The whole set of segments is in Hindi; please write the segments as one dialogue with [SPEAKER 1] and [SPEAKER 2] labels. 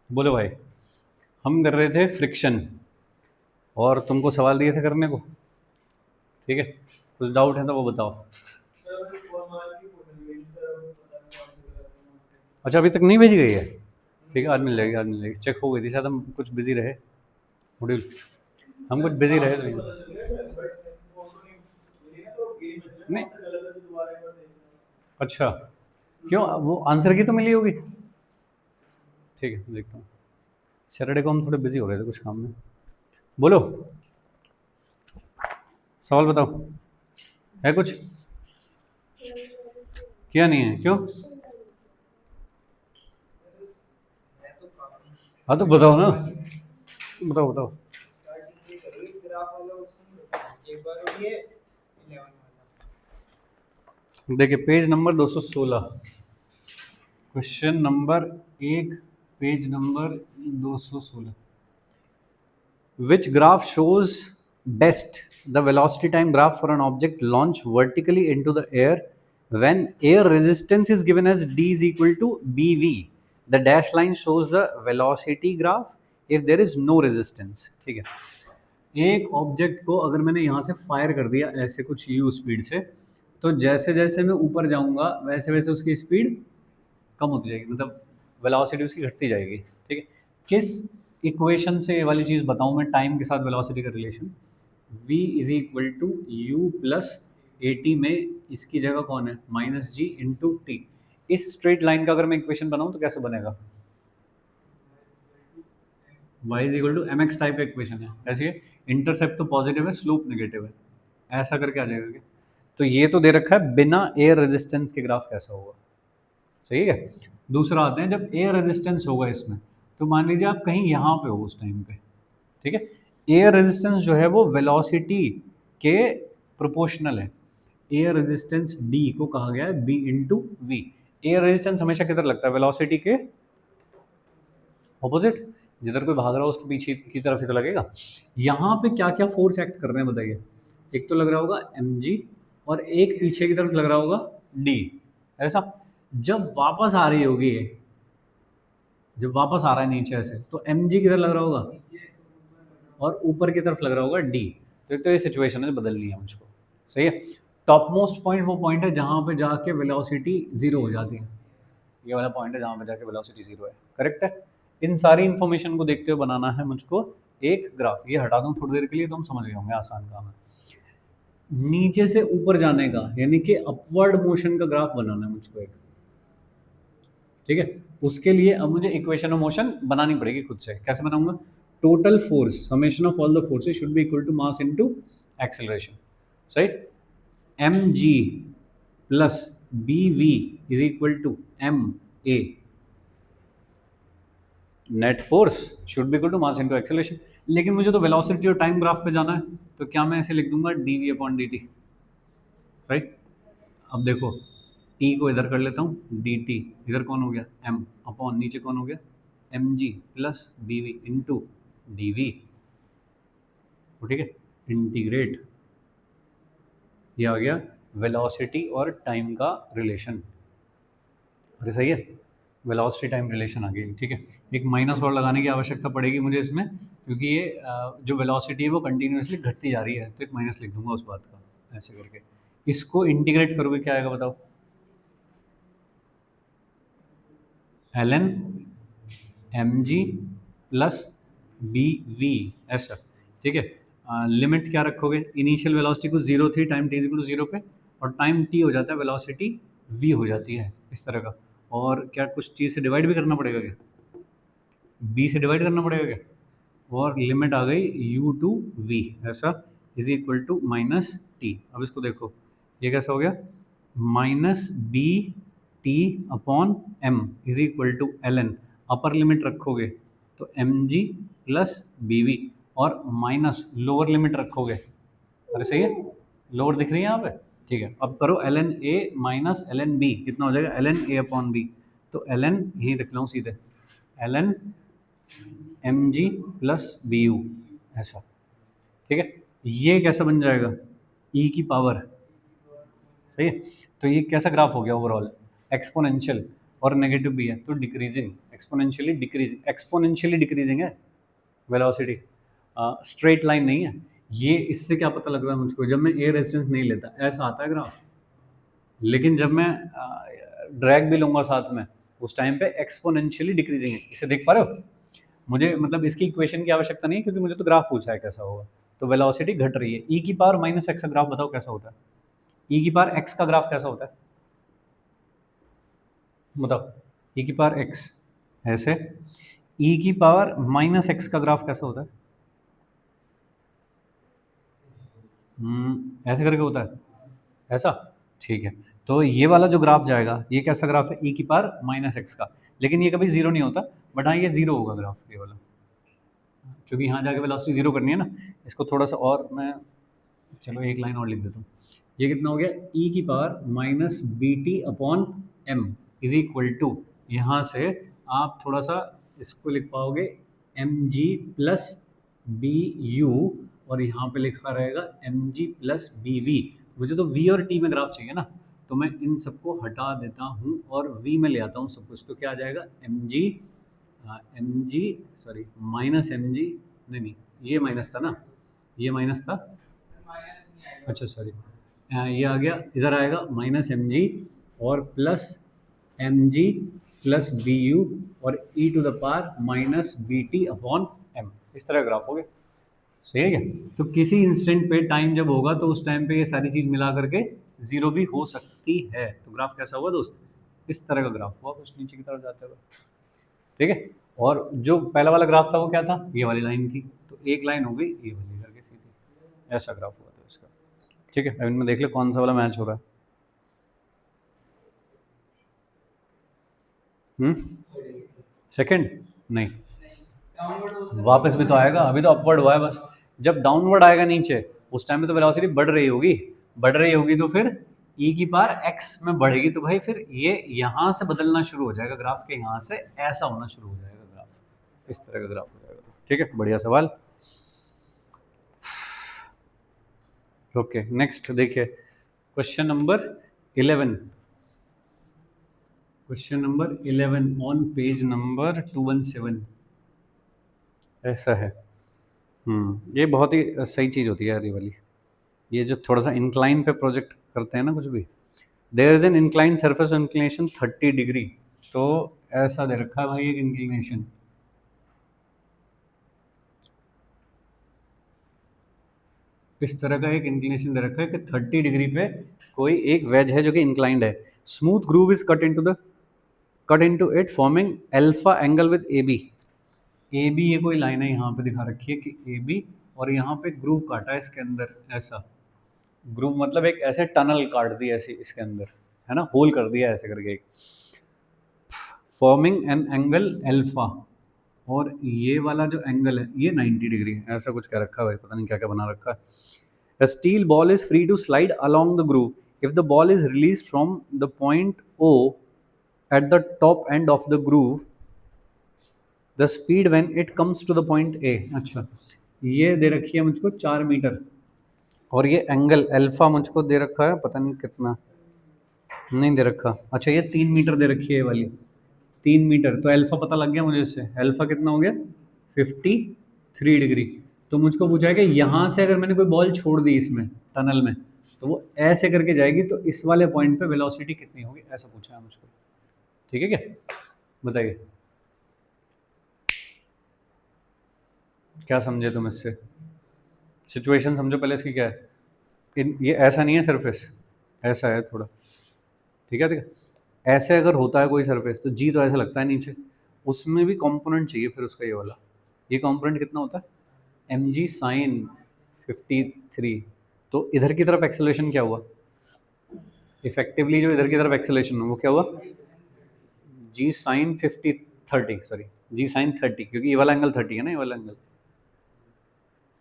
[SPEAKER 1] बोलो भाई। हम कर रहे थे फ्रिक्शन और तुमको सवाल दिए थे करने को। ठीक है, कुछ डाउट है तो वो बताओ। अच्छा, अभी तक नहीं भेजी गई है? ठीक है, आज मिल जाएगी, आज मिल जाएगी। चेक हो गई थी शायद, हम कुछ बिजी रहे। मॉड्यूल हम कुछ बिजी रहे तो नहीं। अच्छा, क्यों? वो आंसर की तो मिली होगी। ठीक है, देखता हूँ। सैटरडे को हम थोड़े बिजी हो रहे थे कुछ काम में। बोलो, सवाल बताओ। है कुछ? क्या नहीं है? क्यों? हाँ तो बताओ ना, बताओ बताओ। देखिए, page number 216, question number 1, page number 216। Which graph shows best the velocity time graph for an object launched vertically into the air when air resistance is given as d is equal to bv? The dash line shows the velocity graph if there is no resistance. ठीक है, एक ऑब्जेक्ट को अगर मैंने यहाँ से फायर कर दिया ऐसे कुछ u स्पीड से, तो जैसे जैसे मैं ऊपर जाऊंगा वैसे वैसे उसकी स्पीड कम होती जाएगी, मतलब वेलोसिटी उसकी घटती जाएगी। ठीक है, किस इक्वेशन से ये वाली चीज़ बताऊं मैं, टाइम के साथ वेलोसिटी का relation. v is equal to u plus a t में इसकी जगह कौन है? Minus g into t. इस स्ट्रेट लाइन का अगर मैं इक्वेशन बनाऊं तो कैसे बनेगा? y is equal to m x type का इक्वेशन है। ऐसे इंटरसेप्ट तो पॉजिटिव है, स्लोप नेगेटिव है, ऐसा करके आ जाएगा क्या? तो ये तो दे रखा है बिना एयर रेजिस्टेंस के ग्राफ कैसा होगा। सही है। दूसरा आते हैं, जब एयर रेजिस्टेंस होगा इसमें, तो मान लीजिए आप कहीं यहाँ पे हो उस टाइम पे। ठीक है, एयर रेजिस्टेंस जो है वो वेलोसिटी के प्रोपोर्शनल है। एयर रेजिस्टेंस डी को कहा गया है b into v. Air resistance हमेशा किधर लगता है? वेलोसिटी के ऑपोजिट। जिधर कोई भाग रहा हो उसके पीछे की तरफ ही तो लगेगा। यहाँ पे क्या क्या फोर्स एक्ट कर रहे हैं बताइए? एक तो लग रहा होगा एम जी, और एक पीछे की तरफ लग रहा होगा डी। ऐसा जब वापस आ रही होगी ये, जब वापस आ रहा है नीचे ऐसे, तो एम जी किधर लग रहा होगा? और ऊपर की तरफ लग रहा होगा डी। तो ये सिचुएशन है, बदलनी है मुझको। सही है। टॉप मोस्ट पॉइंट वो पॉइंट है जहाँ पे जाके वेलोसिटी जीरो हो जाती है। ये वाला पॉइंट है जहाँ पे जाके वेलोसिटी जीरो है। करेक्ट है। इन सारी इन्फॉर्मेशन को देखते हुए बनाना है मुझको एक ग्राफ। ये हटा दूँ थोड़ी देर के लिए तो हम समझ गए होंगे, आसान काम है। नीचे से ऊपर जाने का यानी कि अपवर्ड मोशन का ग्राफ बनाना है मुझको एक। ठीक है, उसके लिए अब मुझे इक्वेशन ऑफ मोशन बनानी पड़ेगी खुद से। कैसे बनाऊंगा? Total force summation of all the forces should be equal to mass into acceleration. सही। M ji plus B V is equal to M A. Net force should be equal to mass into acceleration. लेकिन मुझे तो वेलोसिटी और टाइम ग्राफ पे जाना है, तो क्या मैं ऐसे लिख दूंगा d v upon d t. Right. अब देखो, टी को इधर कर लेता हूँ, डी टी इधर कौन हो गया? एम अपॉन नीचे कौन हो गया? एम जी plus B v into d v. ठीक है, इंटीग्रेट। ये आ गया वेलोसिटी और टाइम का रिलेशन। अरे सही है, वेलोसिटी टाइम रिलेशन आ गई। ठीक है, एक माइनस और लगाने की आवश्यकता पड़ेगी मुझे इसमें, क्योंकि ये जो वेलोसिटी है वो कंटिन्यूसली घटती जा रही है, तो एक माइनस लिख दूंगा उस बात का ऐसे करके। इसको इंटीग्रेट करोगे क्या आएगा बताओ? L N M G plus B v ऐसा। ठीक है, लिमिट क्या रखोगे? इनिशियल वेलोसिटी को जीरो थी, time t equal to zero पे, और टाइम टी हो जाता है वेलोसिटी वी हो जाती है इस तरह का। और क्या कुछ चीज़ से डिवाइड भी करना पड़ेगा क्या? बी से डिवाइड करना पड़ेगा क्या? और लिमिट आ गई यू टू वी ऐसा is equal to minus T. अब इसको देखो, ये कैसा हो गया? Minus B T upon M is equal to L N. Upper limit रखोगे तो एम जी प्लस बी वी, और माइनस लोअर लिमिट रखोगे। अरे सही है, लोअर दिख रही है यहाँ पे। ठीक है, अब करो L N A minus L N B, कितना हो जाएगा? L N A upon B. तो एल एन यही रख लो सीधे, L N M G plus B U ऐसा। ठीक है, ये कैसा बन जाएगा? ई की पावर। सही है, तो ये कैसा ग्राफ हो गया ओवरऑल? एक्सपोनेंशियल, और नेगेटिव भी है तो डिक्रीजिंग एक्सपोनेंशियली डिक्रीजिंग है वेलोसिटी, स्ट्रेट लाइन नहीं है। ये इससे क्या पता लग रहा है मुझको, जब मैं एयर रेजिस्टेंस नहीं लेता ऐसा आता है ग्राफ, लेकिन जब मैं ड्रैग भी लूंगा साथ में उस टाइम पे एक्सपोनेंशियली डिक्रीजिंग है। इसे देख पा रहे हो? मुझे मतलब इसकी इक्वेशन की आवश्यकता नहीं है क्योंकि मुझे तो ग्राफ पूछा है कैसा होगा। तो वेलोसिटी घट रही है। ई की पावर माइनस एक्स का ग्राफ बताओ कैसा होता है? ई की पावर एक्स का ग्राफ कैसा होता है बताओ? ई की पावर एक्स ऐसे, ई की पावर माइनस एक्स का ग्राफ कैसा होता है? ऐसे करके होता है, ऐसा। ठीक है, तो ये वाला जो ग्राफ जाएगा ये कैसा ग्राफ है? ई की पावर माइनस एक्स का, लेकिन ये कभी जीरो नहीं होता, बट हाँ ये जीरो होगा ग्राफ ये वाला, क्योंकि यहाँ जाके वेलोसिटी जीरो करनी है ना। इसको थोड़ा सा और मैं, चलो एक लाइन और लिख देता हूँ। ये कितना हो गया? ई की power minus B T upon M is equal to, यहाँ से आप थोड़ा सा इसको लिख पाओगे एम जी प्लस बी यू, और यहाँ पे लिखा रहेगा एम जी प्लस बी वी। मुझे तो वी और टी में ग्राफ चाहिए ना, तो मैं इन सबको हटा देता हूँ और वी में ले आता हूँ सब कुछ। तो क्या आ जाएगा? M G sorry minus M G, नहीं नहीं ये माइनस था ना, ये माइनस था, अच्छा सॉरी, ये आ गया, इधर आएगा माइनस एम जी और प्लस एम जी प्लस बी यू और E to the power minus B T upon M. इस तरह ग्राफ हो गया, सही है क्या? तो किसी इंस्टेंट पे टाइम जब होगा तो उस टाइम पे ये सारी चीज़ मिला करके जीरो भी हो सकती है। तो ग्राफ कैसा हुआ दोस्त? इस तरह का ग्राफ हुआ, कुछ नीचे की तरफ जाते हुए, ठीक है। और जो पहला वाला ग्राफ था वो क्या था? ये वाली लाइन थी, तो एक लाइन हो गई ये वाली करके सीधी, ऐसा ग्राफ हुआ था इसका, ठीक है। अब इनमें देख ले कौन सा वाला मैच हो रहा है। सेकंड नहीं, वापस भी तो आएगा, अभी तो अपवर्ड हुआ है बस। जब डाउनवर्ड आएगा नीचे उस टाइम में तो वेलोसिटी बढ़ रही होगी, बढ़ रही होगी तो फिर ई की पावर एक्स में बढ़ेगी, तो भाई फिर ये यहाँ से बदलना शुरू हो जाएगा ग्राफ के, यहाँ से ऐसा होना शुरू हो जाएगा ग्राफ, इस तरह का ग्राफ हो जाएगा, ठीक है। बढ़िया सवाल। ओके नेक्स्ट देखिए, question number 11, question number 11 on page number 217 ऐसा है। ये बहुत ही सही चीज़ होती है यार ये वाली, ये जो थोड़ा सा इंक्लाइन पे प्रोजेक्ट करते हैं ना कुछ भी। There is an incline surface inclination 30 degree, तो ऐसा दे रखा है भाई एक इंक्लिनेशन, इस तरह का एक इंक्लिनेशन दे रखा है कि 30 डिग्री पे कोई एक वेज है जो कि इंक्लाइंड है। Smooth groove is cut into it forming alpha angle with A B. A B ये कोई लाइन है यहाँ पे दिखा रखी है कि ए बी, और यहाँ पे ग्रूव काटा है इसके अंदर, ऐसा ग्रूव मतलब एक ऐसे टनल काट दी ऐसे इसके अंदर, है ना, होल कर दिया ऐसे करके एक, फॉर्मिंग एन एंगल अल्फा, और ये वाला जो एंगल है ये 90 डिग्री है, ऐसा कुछ कह रखा है भाई, पता नहीं क्या क्या बना रखा है। A steel ball is free to slide along the groove. If the ball is released from the point O at the top end of the groove, the speed when it comes to the point A। अच्छा, ये दे रखी है मुझको 4 मीटर, और ये एंगल अल्फा मुझको दे रखा है पता नहीं कितना, नहीं दे रखा। अच्छा ये 3 मीटर दे रखी है ये वाली, 3 मीटर, तो अल्फा पता लग गया मुझे इससे, अल्फा कितना हो गया? 53 डिग्री। तो मुझको पूछा है कि यहाँ से अगर मैंने कोई बॉल छोड़ दी इसमें टनल में, तो वो ऐसे करके जाएगी, तो इस वाले पॉइंट पे वेलोसिटी कितनी होगी, ऐसा पूछा है मुझको, ठीक है क्या? बताइए क्या समझे तुम इससे, सिचुएशन समझो पहले इसकी क्या है। ये ऐसा नहीं है सरफेस, ऐसा है थोड़ा, ठीक है, ठीक है। ऐसे अगर होता है कोई सरफेस तो जी तो ऐसा लगता है नीचे, उसमें भी कंपोनेंट चाहिए फिर उसका, ये वाला, ये कंपोनेंट कितना होता है? M G sine 53। तो इधर की तरफ एक्सेलरेशन क्या हुआ? इफेक्टिवली जो इधर की तरफ एक्सेलरेशन वो क्या हुआ? जी साइन 30, सॉरी जी साइन 30, क्योंकि ये वाला एंगल 30 है ना, ये वाला एंगल,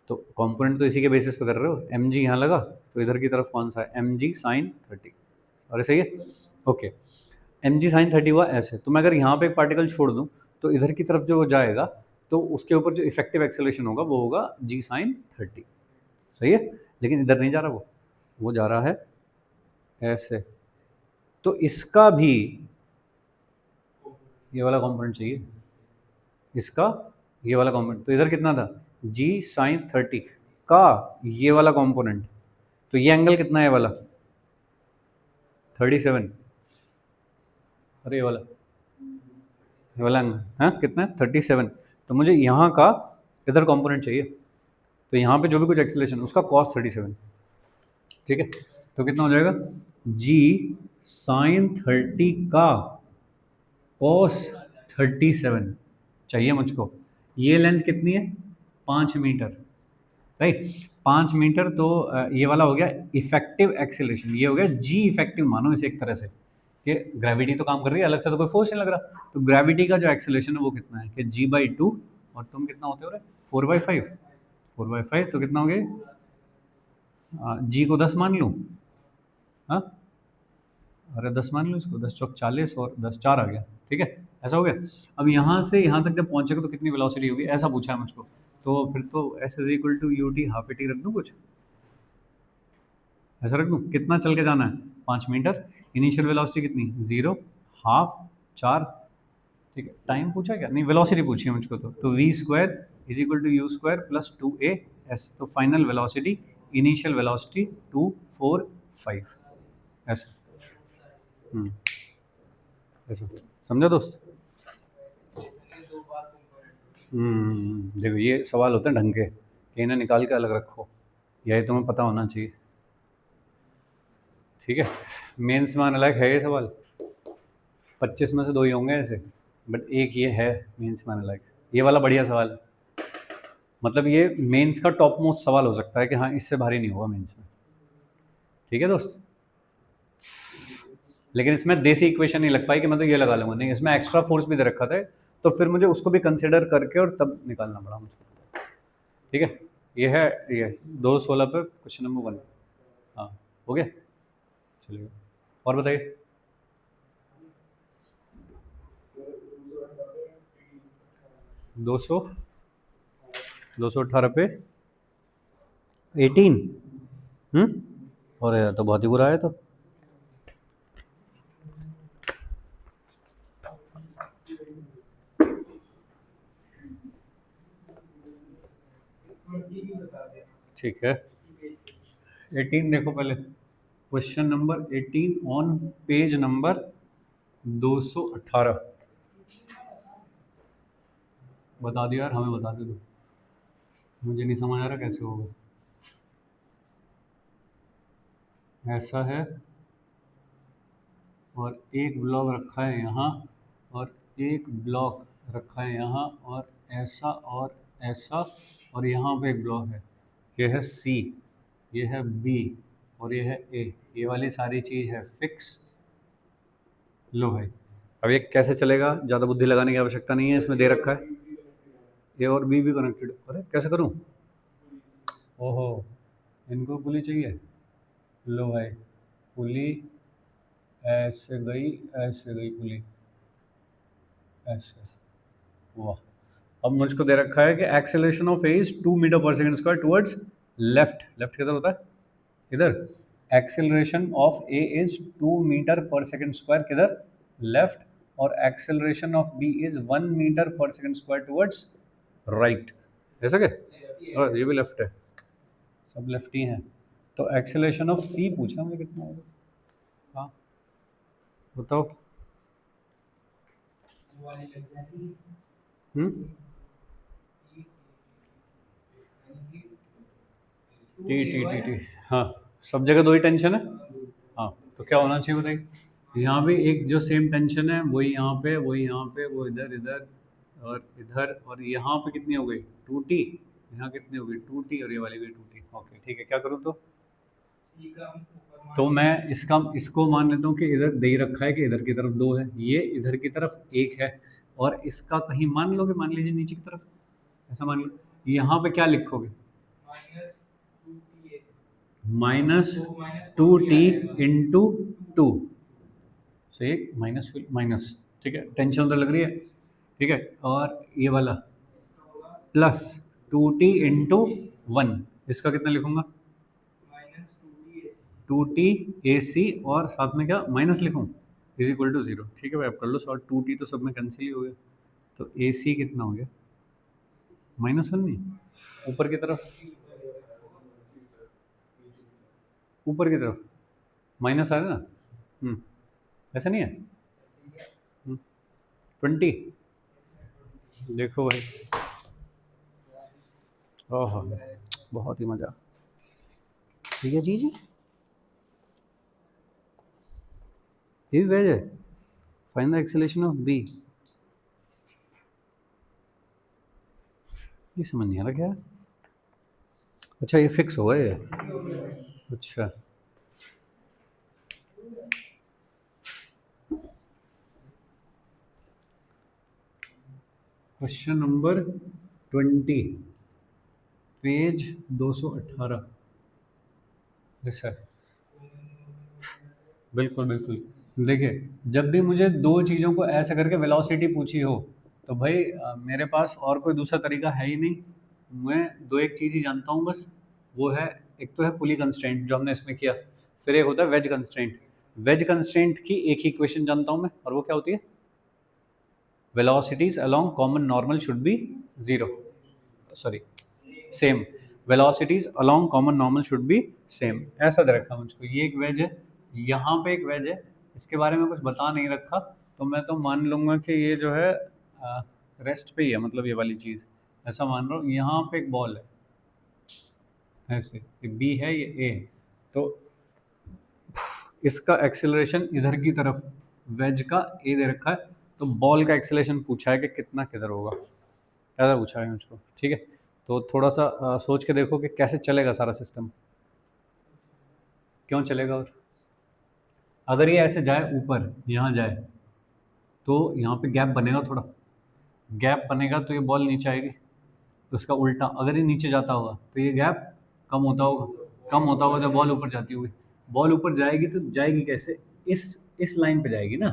[SPEAKER 1] तो कंपोनेंट तो इसी के बेसिस पे कर रहे हो। एम जी यहाँ लगा तो इधर की तरफ कौन सा है? एम जी साइन 30, अरे सही है, ओके। एम जी साइन 30 हुआ ऐसे, तो मैं अगर यहाँ पे एक पार्टिकल छोड़ दूँ तो इधर की तरफ जो जाएगा तो उसके ऊपर जो इफेक्टिव एक्सेलरेशन होगा वो होगा जी साइन 30, सही है। लेकिन इधर नहीं जा रहा वो जा रहा है ऐसे, तो इसका भी ये वाला कंपोनेंट चाहिए, इसका ये वाला कंपोनेंट। तो इधर कितना था, g sin 30 का ये वाला कंपोनेंट, तो ये एंगल कितना है, ये वाला 37, अरे ये वाला एंगल हाँ कितना है 37। तो मुझे यहाँ का इधर कंपोनेंट चाहिए, तो यहाँ पे जो भी कुछ एक्सेलरेशन उसका कॉस 37, ठीक है। तो कितना हो जाएगा, g sin 30 का cos 37 चाहिए मुझको। ये लेंथ कितनी है, 5 मीटर, सही 5 मीटर। तो ये वाला हो गया इफेक्टिव एक्सेलरेशन, ये हो गया जी इफेक्टिव, मानो इसे एक तरह से कि ग्रेविटी तो काम कर रही है, अलग से तो कोई फोर्स नहीं लग रहा। तो ग्रेविटी का जो एक्सेलरेशन है वो कितना है कि g/2, और तुम कितना होते हो रे 4/5, 4/5 तो कितना हो गया, जी को 10 मान लूँ, हाँ अरे 10 मान लो इसको, 10 चौक 40 और 10 4 आ गया, ठीक है ऐसा हो गया। अब यहाँ से यहाँ तक जब पहुँचेगा तो कितनी वेलोसिटी होगी, ऐसा पूछा है मुझको। तो फिर तो s is equal to U T half A T रख दूँ, कुछ ऐसा रख दूँ। कितना चल के जाना है, 5 मीटर। इनिशियल वेलोसिटी कितनी, 0, हाफ 4, ठीक है। टाइम पूछा क्या, नहीं वेलोसिटी पूछी है मुझको। तो V square is equal to U square plus 2a/s। तो फाइनल वेलोसिटी, इनिशियल वेलोसिटी 245, ऐसा ऐसा समझा दोस्त। देखो ये सवाल होते हैं ढंग के कि इन्हें निकाल के अलग रखो, यही तुम्हें पता होना चाहिए, ठीक है। मेंस में आने लायक है ये सवाल, 25 में से 2 ही होंगे ऐसे, बट एक ये है मेंस में आने लायक। ये वाला बढ़िया सवाल है, मतलब ये मेंस का टॉप मोस्ट सवाल हो सकता है कि हाँ इससे भारी नहीं होगा मेंस में, ठीक है दोस्त। लेकिन इसमें देसी इक्वेशन नहीं लग पाई कि मैं तो ये लगा लूंगा, नहीं इसमें एक्स्ट्रा फोर्स भी दे रखा था, तो फिर मुझे उसको भी कंसिडर करके और तब निकालना पड़ा मुझे, ठीक है। ये है ये 216 पे क्वेश्चन नंबर 1, हाँ हो गया, चलिए और बताइए। दो सौ 218 पे 18, और तो बहुत ही बुरा है तो। ठीक है 18 देखो पहले, question number 18 on page number 218, बता दिया यार, हमें बता दे दो, मुझे नहीं समझ आ रहा कैसे होगा। ऐसा है और एक ब्लॉक रखा है यहाँ, और एक ब्लॉक रखा है यहाँ, और ऐसा, और यहाँ पे एक ब्लॉक है, ये है सी, ये है बी, और ये है ए, ये वाली सारी चीज़ है फिक्स। लो भाई अब ये कैसे चलेगा, ज़्यादा बुद्धि लगाने की आवश्यकता नहीं है, इसमें दे रखा है ए और बी भी कनेक्टेड। अरे कैसे करूँ, ओहो इनको पुली चाहिए, लो भाई पुली ऐसे गई पुली ऐसे, वाह। अब मुझको दे रखा है कि acceleration of A is 2 metre per second square towards left, left किधर होता है, इधर। Acceleration of A is 2 metre per second square किधर, लेफ्ट, और acceleration of B is 1 metre per second square towards right, ऐसा क्या, और ये भी लेफ्ट है, सब लेफ्ट ही हैं। तो एक्सेलरेशन ऑफ सी पूछा मुझे कितना होगा, हाँ बताओ। टी टी टी टी, हाँ सब जगह 2 ही टेंशन है, हाँ तो क्या होना चाहिए बताइए। यहाँ भी एक जो सेम टेंशन है, वही यहाँ पे, वही यहाँ पे, वो इधर इधर और इधर, और यहाँ पे कितनी हो गई 2t, यहाँ कितनी हो गई 2t, और ये वाली भी 2t। ओके ठीक है, क्या करूँ तो मैं इसको मान लेता हूँ कि इधर दे ही रखा है कि इधर की तरफ 2 है, ये इधर की तरफ 1 है, और इसका कहीं मान लो कि मान लीजिए नीचे की तरफ, ऐसा मान लो। यहाँ पे क्या लिखोगे, -2t इंटू 2, सही, माइनस माइनस, ठीक है, टेंशन उधर लग रही है, ठीक है। और ये वाला प्लस 2t इंटू 1, इसका कितना लिखूंगा, 2t AC, और साथ में क्या माइनस लिखूं, इज इक्वल टू 0। ठीक है भाई, आप कर लो सॉल्व। 2t तो सब में कैंसिल ही हो गया, तो ए सी कितना हो गया, -1 नहीं, ऊपर की तरफ, ऊपर की तरफ माइनस आ रहा है ना। ऐसा नहीं है। 20, देखो भाई, ओह बहुत ही मज़ा। ठीक है जी, ये भी वेज है। Find the acceleration of B, ये समझ नहीं आ रहा क्या है। अच्छा ये फिक्स हुआ है ये। अच्छा क्वेश्चन नंबर 20, पेज 218। सर बिल्कुल बिल्कुल, देखिए जब भी मुझे दो चीज़ों को ऐसे करके वेलोसिटी पूछी हो तो भाई मेरे पास और कोई दूसरा तरीका है ही नहीं। मैं दो एक चीज़ ही जानता हूँ बस, वो है, एक तो है पुली कंस्ट्रेंट जो हमने इसमें किया, फिर एक होता है वेज कंस्ट्रेंट। वेज कंस्ट्रेंट की एक ही इक्वेशन जानता हूँ मैं, और वो क्या होती है, velocities along common normal should be 0, sorry same, velocities along common normal should be same, ऐसा दे रखा मुझको। ये एक वेज है, यहाँ पे एक वेज है, इसके बारे में कुछ बता नहीं रखा, तो मैं तो मान लूँगा कि ये जो है रेस्ट पे ही है, मतलब ये वाली चीज़ ऐसा मान रहा हूँ। यहाँ पे एक बॉल है ऐसे, ये बी है ये ए है, तो इसका एक्सेलरेशन इधर की तरफ, वेज का ए दे रखा है, तो बॉल का एक्सेलरेशन पूछा है कि कितना किधर होगा, ऐसा पूछा है मुझको। ठीक है, तो थोड़ा सा सोच के देखो कि कैसे चलेगा सारा सिस्टम, क्यों चलेगा। और अगर ये ऐसे जाए ऊपर, यहाँ जाए, तो यहाँ पे गैप बनेगा, थोड़ा गैप बनेगा, तो ये बॉल नीचे आएगी। तो उसका उल्टा, अगर ये नीचे जाता होगा तो ये गैप कम होता होगा, कम होता होगा जब बॉल ऊपर जाती होगी। बॉल ऊपर जाएगी तो जाएगी कैसे, इस लाइन पे जाएगी ना,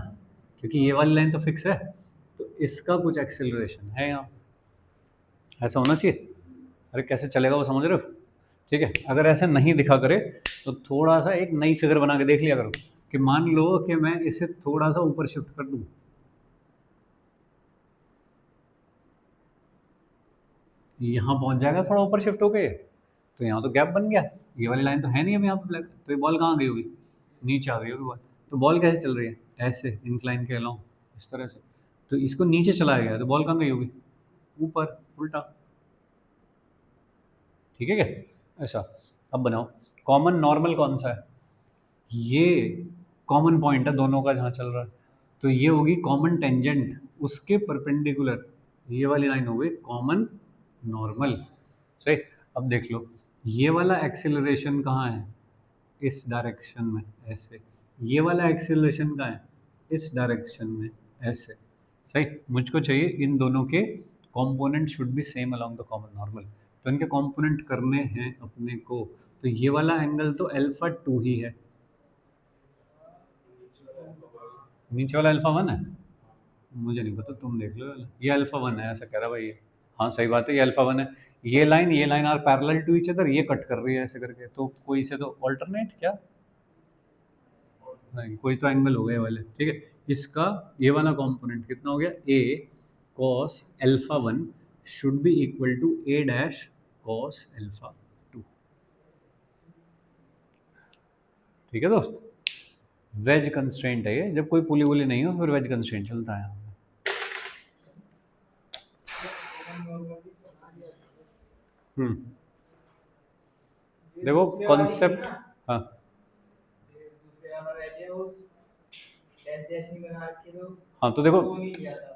[SPEAKER 1] क्योंकि ये वाली लाइन तो फिक्स है, तो इसका कुछ एक्सेलरेशन है यहाँ, ऐसा होना चाहिए। अरे कैसे चलेगा वो समझ रहे हो। ठीक है, अगर ऐसे नहीं दिखा करे तो थोड़ा सा एक नई फिगर बना के देख लिया करो, कि मान लो कि मैं इसे थोड़ा सा ऊपर शिफ्ट कर दूं, यहाँ पहुंच जाएगा थोड़ा ऊपर शिफ्ट होके, तो यहाँ तो गैप बन गया, ये वाली लाइन तो है नहीं अब यहाँ पे ब्लैक, तो ये बॉल कहाँ गई होगी, नीचे आ गई होगी बॉल। तो बॉल कैसे चल रही है, ऐसे इंक्लाइन के अलाउ, इस तरह से, तो इसको नीचे चलाया गया, तो बॉल कहाँ गई होगी, ऊपर, उल्टा। ठीक है क्या, ऐसा। अब बनाओ, कॉमन नॉर्मल कौन सा है, ये कॉमन पॉइंट है दोनों का जहाँ चल रहा है, तो ये होगी कॉमन टेंजेंट, उसके परपेंडिकुलर ये वाली लाइन हो गई कॉमन नॉर्मल। सही। अब देख लो, ये वाला एक्सेलरेशन कहाँ है, इस डायरेक्शन में ऐसे, ये वाला एक्सेलरेशन कहाँ है, इस डायरेक्शन में ऐसे। सही, मुझको चाहिए इन दोनों के component should be same along the common normal, तो इनके कंपोनेंट करने हैं अपने को, तो ये वाला एंगल तो अल्फा 2 ही है, नीचे वाला अल्फा 1 है, मुझे नहीं पता, तुम देख लो, ये अल्फा 1 है ऐसा कह रहा भाई ये। हाँ सही बात है, ये अल्फा 1 है, ये line are parallel to each other, ये कट कर रही है ऐसे करके, तो कोई से तो ऑल्टरनेट क्या, नहीं कोई तो एंगल हो गए वाले। ठीक है, इसका ये वाला कंपोनेंट कितना हो गया, A cos alpha 1 should be equal to A dash cos alpha 2। ठीक है दोस्त, वेज कंस्ट्रेंट है ये, जब कोई पुली वुली नहीं हो फिर वेज कंस्ट्रेंट चलता है। हम्म, देखो कॉन्सेप्ट, हाँ हाँ, तो देखो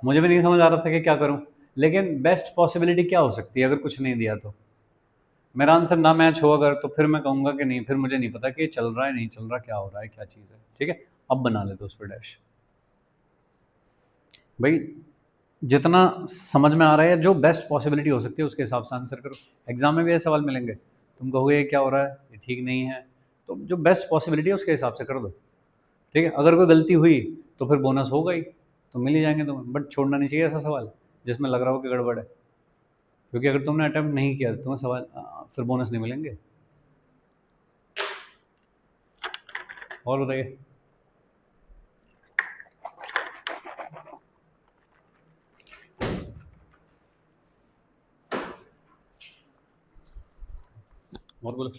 [SPEAKER 1] मुझे भी नहीं समझ आ रहा था कि क्या करूं, लेकिन बेस्ट पॉसिबिलिटी क्या हो सकती है अगर कुछ नहीं दिया तो, मेरा आंसर ना मैच हो अगर, तो फिर मैं कहूंगा कि नहीं, फिर मुझे नहीं पता कि ये चल रहा है नहीं चल रहा, क्या हो रहा है, क्या चीज़ है। ठीक है, अब बना लेते उस पर डैश। भाई जितना समझ में आ रहा है, जो बेस्ट पॉसिबिलिटी हो सकती है उसके हिसाब से आंसर करो। एग्जाम में भी ऐसे सवाल मिलेंगे, तुम कहोगे ये क्या हो रहा है, ये ठीक नहीं है, तो जो बेस्ट पॉसिबिलिटी है उसके हिसाब से कर दो। ठीक है, अगर कोई गलती हुई तो फिर बोनस होगा ही, तो मिल ही जाएंगे तुम्हें, बट छोड़ना नहीं चाहिए ऐसा सवाल जिसमें लग रहा हो कि गड़बड़ है, क्योंकि अगर तुमने अटैम्प्ट नहीं किया तो तुम्हें सवाल फिर बोनस नहीं मिलेंगे। और बताइए। और बोलो।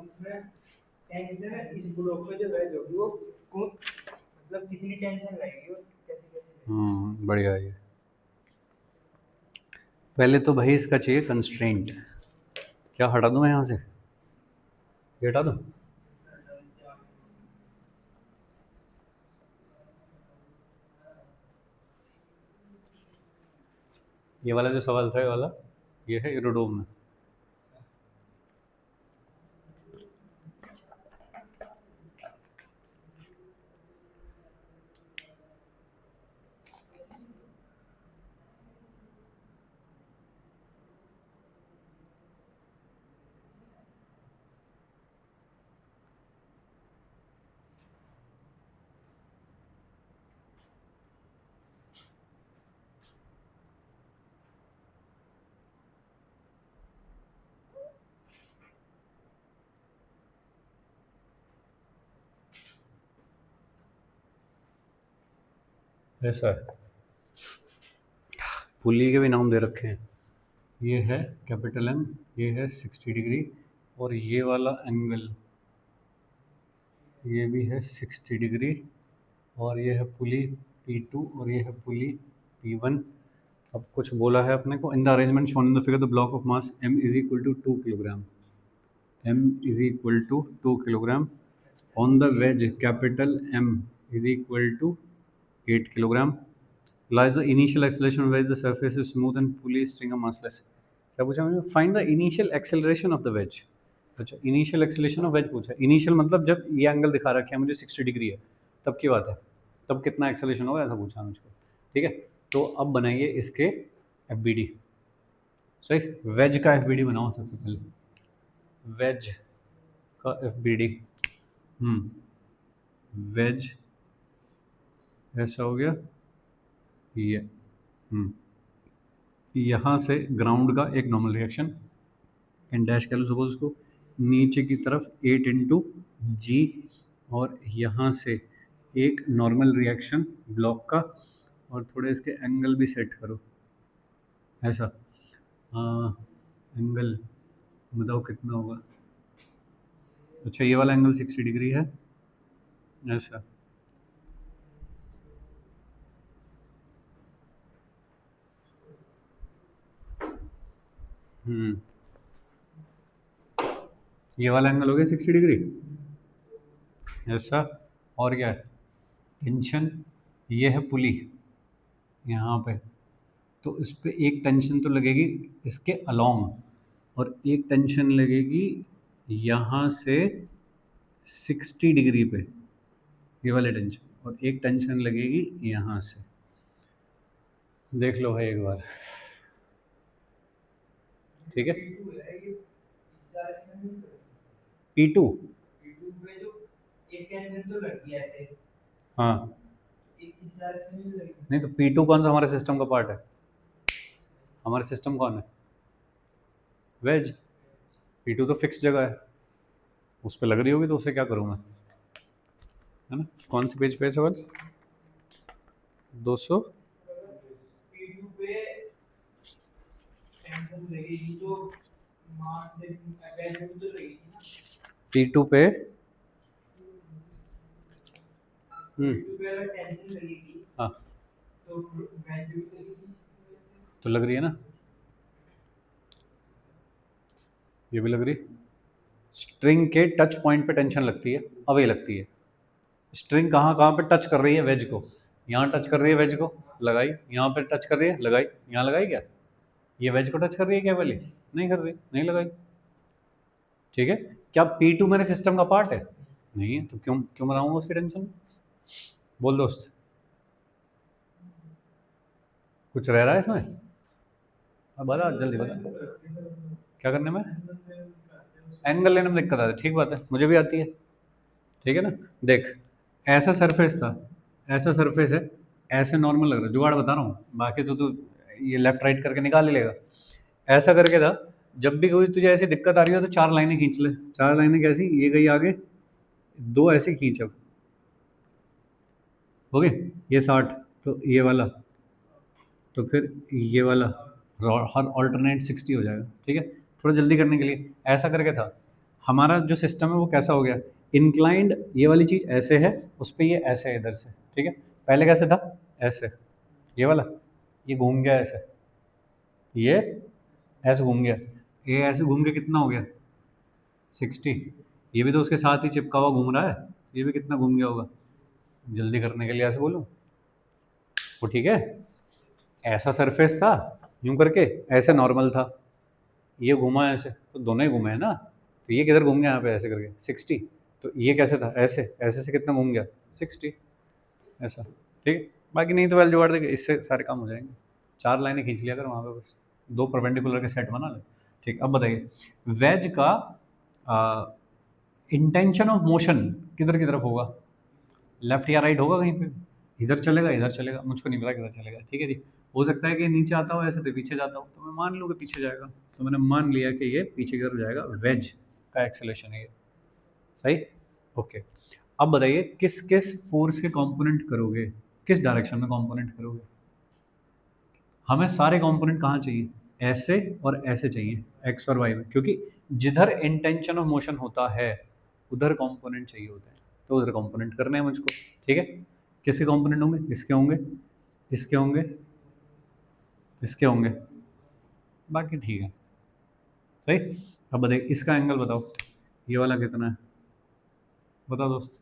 [SPEAKER 2] इसमें टेंशन है इस ब्लॉक में जो वेज होगी वो मतलब कितनी टेंशन लगेगी और कैसे कैसे
[SPEAKER 1] बढ़िया है ये। पहले तो भाई इसका चाहिए कंस्ट्रेंट। क्या हटा दूं मैं यहाँ से, ये हटा दूं? ये वाला जो सवाल था, ये वाला, ये है एरोडोम में। ऐसा है, पुली के भी नाम दे रखे हैं। ये है कैपिटल एम, ये है 60 डिग्री, और ये वाला एंगल ये भी है 60 डिग्री, और ये है पुली P2 और ये है पुली P1। अब कुछ बोला है अपने को, in the arrangement shown in the figure the block of mass m is equal to 2 kilogram, m is equal to 2 kilogram on the wedge capital M is equal to 8 kilogram lies the initial acceleration where the surface is smooth and pulley string are massless। क्या पूछा मैंने? Find the initial acceleration of the ways. अच्छा, इनिशियल एक्सेलरेशन ऑफ वेज पूछा। इनिशियल मतलब जब ये एंगल दिखा रखे हैं मुझे 60 डिग्री है, तब की बात है, तब कितना एक्सेलरेशन होगा ऐसा पूछा मुझको। ठीक है, तो अब बनाइए इसके एफ बी डी। सही, वेज का एफ बी डी बनाओ सबसे पहले, वेज का एफ बी डी। वेज ऐसा हो गया ये। यहाँ से ग्राउंड का एक नॉर्मल रिएक्शन, एन डैश कह लो सपोज उसको, नीचे की तरफ 8 × G, और यहाँ से एक नॉर्मल रिएक्शन ब्लॉक का, और थोड़े इसके एंगल भी सेट करो ऐसा। एंगल बताओ कितना होगा। अच्छा, ये वाला एंगल 60 डिग्री है ऐसा। ये वाला एंगल हो गया 60 डिग्री ऐसा। और क्या है, टेंशन, ये है पुली यहाँ पे, तो इस पे एक टेंशन तो लगेगी इसके अलोंग, और एक टेंशन लगेगी यहाँ से 60 डिग्री पे, ये वाले टेंशन, और एक टेंशन लगेगी यहाँ से। देख लो भाई एक बार, ठीक है।
[SPEAKER 2] इस डायरेक्शन में
[SPEAKER 1] P2,
[SPEAKER 2] P2 में जो एक टेंशन तो लगी है ऐसे,
[SPEAKER 1] हाँ,
[SPEAKER 2] एक इस डायरेक्शन में लगी
[SPEAKER 1] नहीं तो P2 कौन सा हमारे सिस्टम का पार्ट है? हमारा सिस्टम कौन है? वेज। P2 तो फिक्स जगह है, उस पर लग रही होगी, तो उसे क्या करूँ मैं, है ना? कौन से पेज पे है सवाल? 200।
[SPEAKER 2] P2 पे टेंशन लगेगी तो मास से वैल्यू तो लगेगी ना।
[SPEAKER 1] P2 पे
[SPEAKER 2] P2 पे अगर टेंशन लगेगी
[SPEAKER 1] हाँ,
[SPEAKER 2] तो वैल्यू लगेगी
[SPEAKER 1] तो लग रही है ना, ये भी लग रही। स्ट्रिंग के टच पॉइंट पे टेंशन लगती है, अब ये लगती है। स्ट्रिंग कहाँ कहाँ पे टच कर रही है वेज को? यहाँ टच कर रही है वेज को, लगाई। यहाँ पे टच कर रही है, लगाई। यहाँ लगाई क्या? ये वेज को टच कर रही है क्या वाली? नहीं कर रही, नहीं लगाई। ठीक है, क्या P2 मेरे सिस्टम का पार्ट है? नहीं है, तो क्यों क्यों बनाऊंगा उसकी टेंशन? बोल दोस्त। कुछ रह रहा है इसमें? अब बता, जल्दी बता, क्या करने में? एंगल लेने में दिक्कत आती है, ठीक बात है, मुझे भी आती है, ठीक है ना। देख, ऐसा सरफेस था, ऐसा सरफेस है, ऐसे नॉर्मल लग रहा है, जुगाड़ बता रहा हूँ, बाकी तो तू ये लेफ्ट राइट करके निकाल ही लेगा। ऐसा करके था, जब भी कोई तुझे ऐसी दिक्कत आ रही हो तो 4 लाइनें खींच ले। 4 लाइनें कैसी? ये गई आगे, 2 ऐसे खींच, अब हो गए ये 60, तो ये वाला, तो फिर ये वाला, हर ऑल्टरनेट 60 हो जाएगा, ठीक है। थोड़ा जल्दी करने के लिए ऐसा करके था, हमारा जो सिस्टम है वो कैसा हो गया, इंक्लाइंड, ये वाली चीज़ ऐसे है, उस पर ये ऐसे है इधर से, ठीक है। पहले कैसे था? ऐसे, ये वाला, ये घूम गया ऐसे, ये ऐसे घूम गया, ये ऐसे घूम के कितना हो गया? 60। ये भी तो उसके साथ ही चिपका हुआ घूम रहा है, ये भी कितना घूम गया होगा? जल्दी करने के लिए ऐसे बोलूँ वो, ठीक है। ऐसा सरफेस था, यूं करके ऐसे नॉर्मल था, ये घूमा ऐसे, तो दोनों ही घूमे हैं ना। तो ये किधर घूम गया? यहाँ पे ऐसे करके 60। तो ये कैसे था? ऐसे, ऐसे से कितना घूम गया? 60, ऐसा, ठीक है। बाकी नहीं तो वेल जुगाड़ देंगे, इससे सारे काम हो जाएंगे। 4 लाइनें खींच लिया कर वहाँ पे, बस 2 परपेंडिकुलर के सेट बना ले, ठीक। अब बताइए, वेज का इंटेंशन ऑफ मोशन किधर की तरफ होगा? लेफ्ट या राइट होगा कहीं पे? इधर चलेगा, इधर चलेगा, मुझको नहीं पता किधर चलेगा, ठीक है जी। हो सकता है कि नीचे आता हो ऐसे, तो पीछे जाता हो, तो मैं मान लूँ कि पीछे जाएगा, तो मैंने मान लिया कि ये पीछे की तरफ जाएगा, वेज का एक्सेलेरेशन है ये, सही, ओके। अब बताइए, किस किस फोर्स के कंपोनेंट करोगे, किस डायरेक्शन में कंपोनेंट करोगे? हमें सारे कंपोनेंट कहाँ चाहिए? ऐसे और ऐसे चाहिए, एक्स और वाई में, क्योंकि जिधर इंटेंशन ऑफ मोशन होता है उधर कंपोनेंट चाहिए होते हैं, तो उधर कंपोनेंट करने हैं मुझको, ठीक है। किसके कंपोनेंट होंगे? इसके होंगे, इसके होंगे, इसके होंगे, बाकी ठीक है, सही। अब बताइए, इसका एंगल बताओ, ये वाला कितना है, बताओ दोस्त।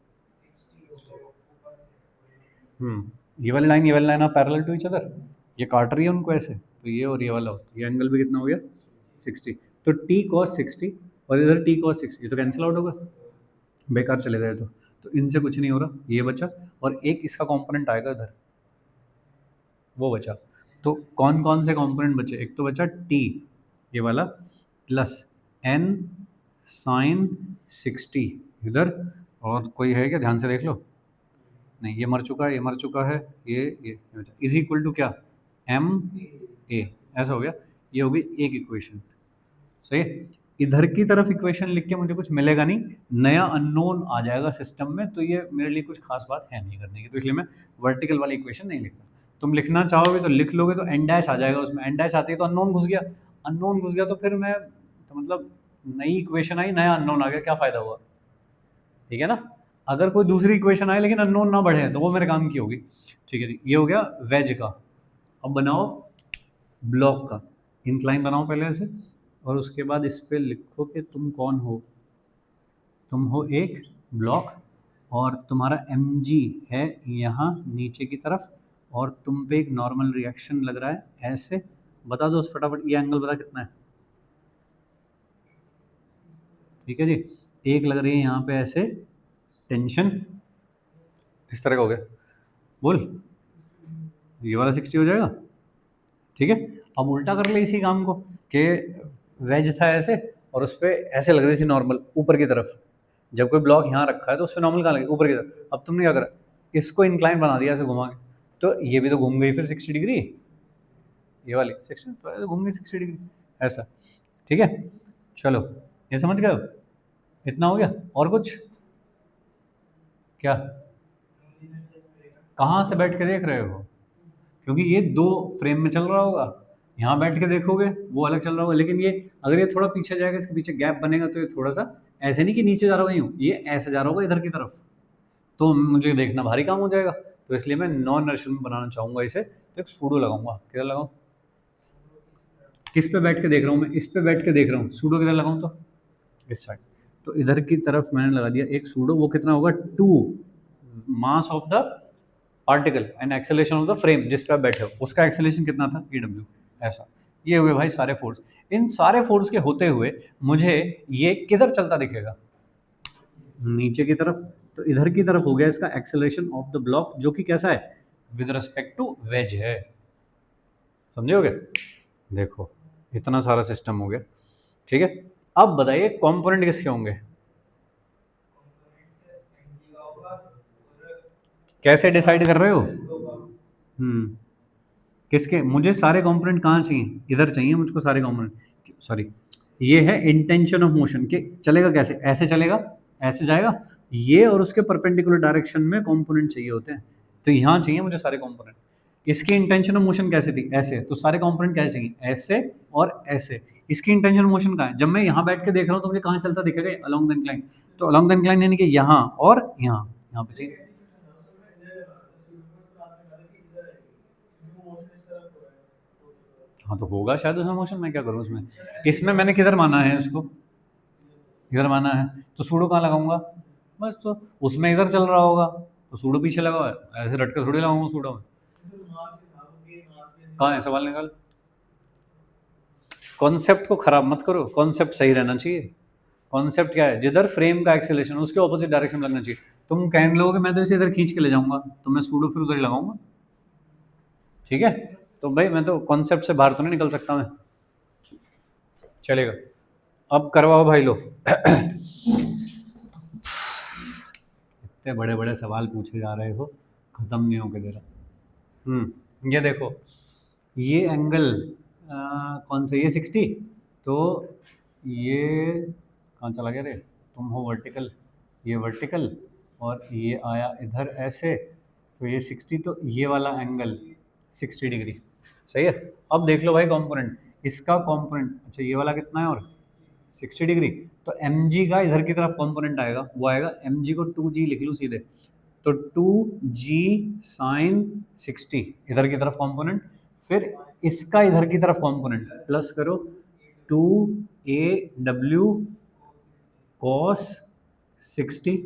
[SPEAKER 1] ये वाली लाइन, ये वाली लाइन आप पैरेलल टू ईच अदर, ये काट रही है उनको ऐसे, तो ये और ये वाला, ये एंगल भी कितना हो गया? 60। तो टी कॉस 60 और इधर टी कॉस 60, ये तो कैंसिल आउट होगा, बेकार चले गए। तो इनसे कुछ नहीं हो रहा, ये बचा, और एक इसका कंपोनेंट आएगा इधर, वो बचा। तो कौन कौन से कंपोनेंट बचे? एक तो बचा टी, ये वाला, प्लस एन साइन 60 इधर, और कोई है क्या? ध्यान से देख लो, नहीं, ये मर चुका है, ये मर चुका है, ये इज इक्वल टू क्या? एम ए, ऐसा हो गया, ये हो गई एक इक्वेशन, सही है। इधर की तरफ इक्वेशन लिख के मुझे कुछ मिलेगा नहीं, नया अननोन आ जाएगा सिस्टम में, तो ये मेरे लिए कुछ खास बात है नहीं करने की, तो इसलिए मैं वर्टिकल वाली इक्वेशन नहीं लिखता। तुम लिखना चाहोगे तो लिख लोगे, तो एन डैश आ जाएगा उसमें, एन डैश आती है तो अननोन घुस गया, अननोन घुस गया तो फिर मैं, तो मतलब नई इक्वेशन आई, नया अननोन आ गया, क्या फ़ायदा हुआ, ठीक है ना। अगर कोई दूसरी इक्वेशन आए लेकिन अननोन ना बढ़े तो वो मेरे काम की होगी, ठीक है जी। ये हो गया वेज का। अब बनाओ ब्लॉक का, इंक्लाइन बनाओ पहले ऐसे, और उसके बाद इस पे लिखो कि तुम कौन हो। तुम हो एक ब्लॉक, और तुम्हारा एम है यहाँ नीचे की तरफ, और तुम पे एक नॉर्मल रिएक्शन लग रहा है ऐसे। बता दो फटाफट, ये एंगल बता कितना है? ठीक है जी, एक लग रही है यहाँ पे ऐसे टेंशन, इस तरह का हो गया, बोल, ये वाला 60 हो जाएगा, ठीक है। अब उल्टा कर ले इसी काम को, कि वेज था ऐसे, और उस पर ऐसे लग रही थी नॉर्मल ऊपर की तरफ, जब कोई ब्लॉक यहाँ रखा है तो उस पर नॉर्मल कहाँ लगे? ऊपर की तरफ। अब तुमने क्या करा? इसको इंक्लाइन बना दिया ऐसे घुमा के, तो ये भी तो घूम गई फिर 60 डिग्री, ये वाली 60 तो ऐसे घूम गई 60 डिग्री, ऐसा, ठीक है। चलो, ये समझ गए? इतना हो गया, और कुछ? क्या? कहाँ से बैठ के देख रहे हो? क्योंकि ये 2 फ्रेम में चल रहा होगा, यहाँ बैठ के देखोगे वो अलग चल रहा होगा, लेकिन ये अगर ये थोड़ा पीछे जाएगा, इसके पीछे गैप बनेगा, तो ये थोड़ा सा ऐसे नहीं कि नीचे जा रहा होगा यूँ, ये ऐसे जा रहा होगा इधर की तरफ, तो मुझे देखना भारी काम हो जाएगा, तो इसलिए मैं नॉन इनर्शियल में बनाना चाहूँगा इसे, तो एक सूडो लगाऊंगा। किधर लगाऊँ? किस पे बैठ के देख रहा हूँ मैं? इस पे बैठ के देख रहा हूँ, सूडो किधर लगाऊँ? तो इस साइड, तो इधर की तरफ मैंने लगा दिया एक सूडो। वो कितना होगा? 2 mass of the particle and acceleration of the frame जिस पे आप बैठे हो, उसका एक्सेलेरेशन कितना था? EW, ऐसा। ये हुए भाई सारे फोर्स। इन सारे फोर्स के होते हुए मुझे ये किधर चलता दिखेगा? नीचे की तरफ। तो इधर की तरफ हो गया इसका एक्सेलरेशन ऑफ द ब्लॉक, जो कि कैसा है? विद रिस्पेक्ट टू वेज है, समझोगे? देखो इतना सारा सिस्टम हो गया, ठीक है। अब बताइए कंपोनेंट किसके होंगे, कैसे डिसाइड कर रहे हो? किसके, मुझे सारे कंपोनेंट कहाँ चाहिए, इधर चाहिए मुझको सारे कंपोनेंट, सॉरी ये है इंटेंशन ऑफ मोशन के, चलेगा कैसे, ऐसे चलेगा, ऐसे जाएगा, ये और उसके परपेंडिकुलर डायरेक्शन में कंपोनेंट चाहिए होते हैं, तो यहाँ चाहिए मुझे सारे कंपोनेंट। इसकी इंटेंशन ऑफ मोशन कैसे थी, ऐसे, तो सारे कंपोनेंट कैसे चाहिए, ऐसे और ऐसे। इसकी इंटेंशन ऑफ मोशन कहाँ है, जब मैं यहाँ बैठ के देख रहा हूँ तो मुझे कहाँ चलता दिखेगा, अलोंग द इंक्लाइन, तो अलोंग द इंक्लाइन यानी कि यहाँ और यहाँ पे चाहिए। हाँ तो होगा शायद उसमें मोशन, मैं क्या करूँ उसमें, इसमें मैंने किधर माना है इसको, इधर माना है, तो सूडो कहाँ लगाऊंगा, बस, तो उसमें इधर चल रहा होगा तो सूडो पीछे लगा हुआ है, ऐसे रट के थोड़ी लगाऊंगा सूडो में, कहाँ है सवाल निकाल। कॉन्सेप्ट को खराब मत करो, कॉन्सेप्ट सही रहना चाहिए। कॉन्सेप्ट क्या है, जिधर फ्रेम का एक्सेलेरेशन उसके ऑपोजिट डायरेक्शन में लगना चाहिए। तुम कहने लोगे मैं तो इसे इधर खींच के ले जाऊंगा, तो मैं सूडो फिर उधर ही लगाऊंगा, ठीक है। तो भाई मैं तो कॉन्सेप्ट से बाहर तो नहीं निकल सकता मैं, चलेगा। अब करवाओ भाई लो इतने बड़े बड़े सवाल पूछे जा रहे हो, खत्म नहीं होके दे रहा। ये देखो, ये एंगल कौन सा, ये 60, तो ये कहाँ चला गया रे, तुम हो वर्टिकल, ये वर्टिकल, और ये आया इधर ऐसे, तो ये 60, तो ये वाला एंगल 60 डिग्री, सही है। अब देख लो भाई कंपोनेंट, इसका कंपोनेंट, अच्छा ये वाला कितना है, और 60 डिग्री, तो mg का इधर की तरफ कंपोनेंट आएगा, वो आएगा mg को 2g लिख लूँ सीधे, तो 2g साइन 60 इधर की तरफ कंपोनेंट, फिर इसका इधर की तरफ कंपोनेंट प्लस करो 2aw cos 60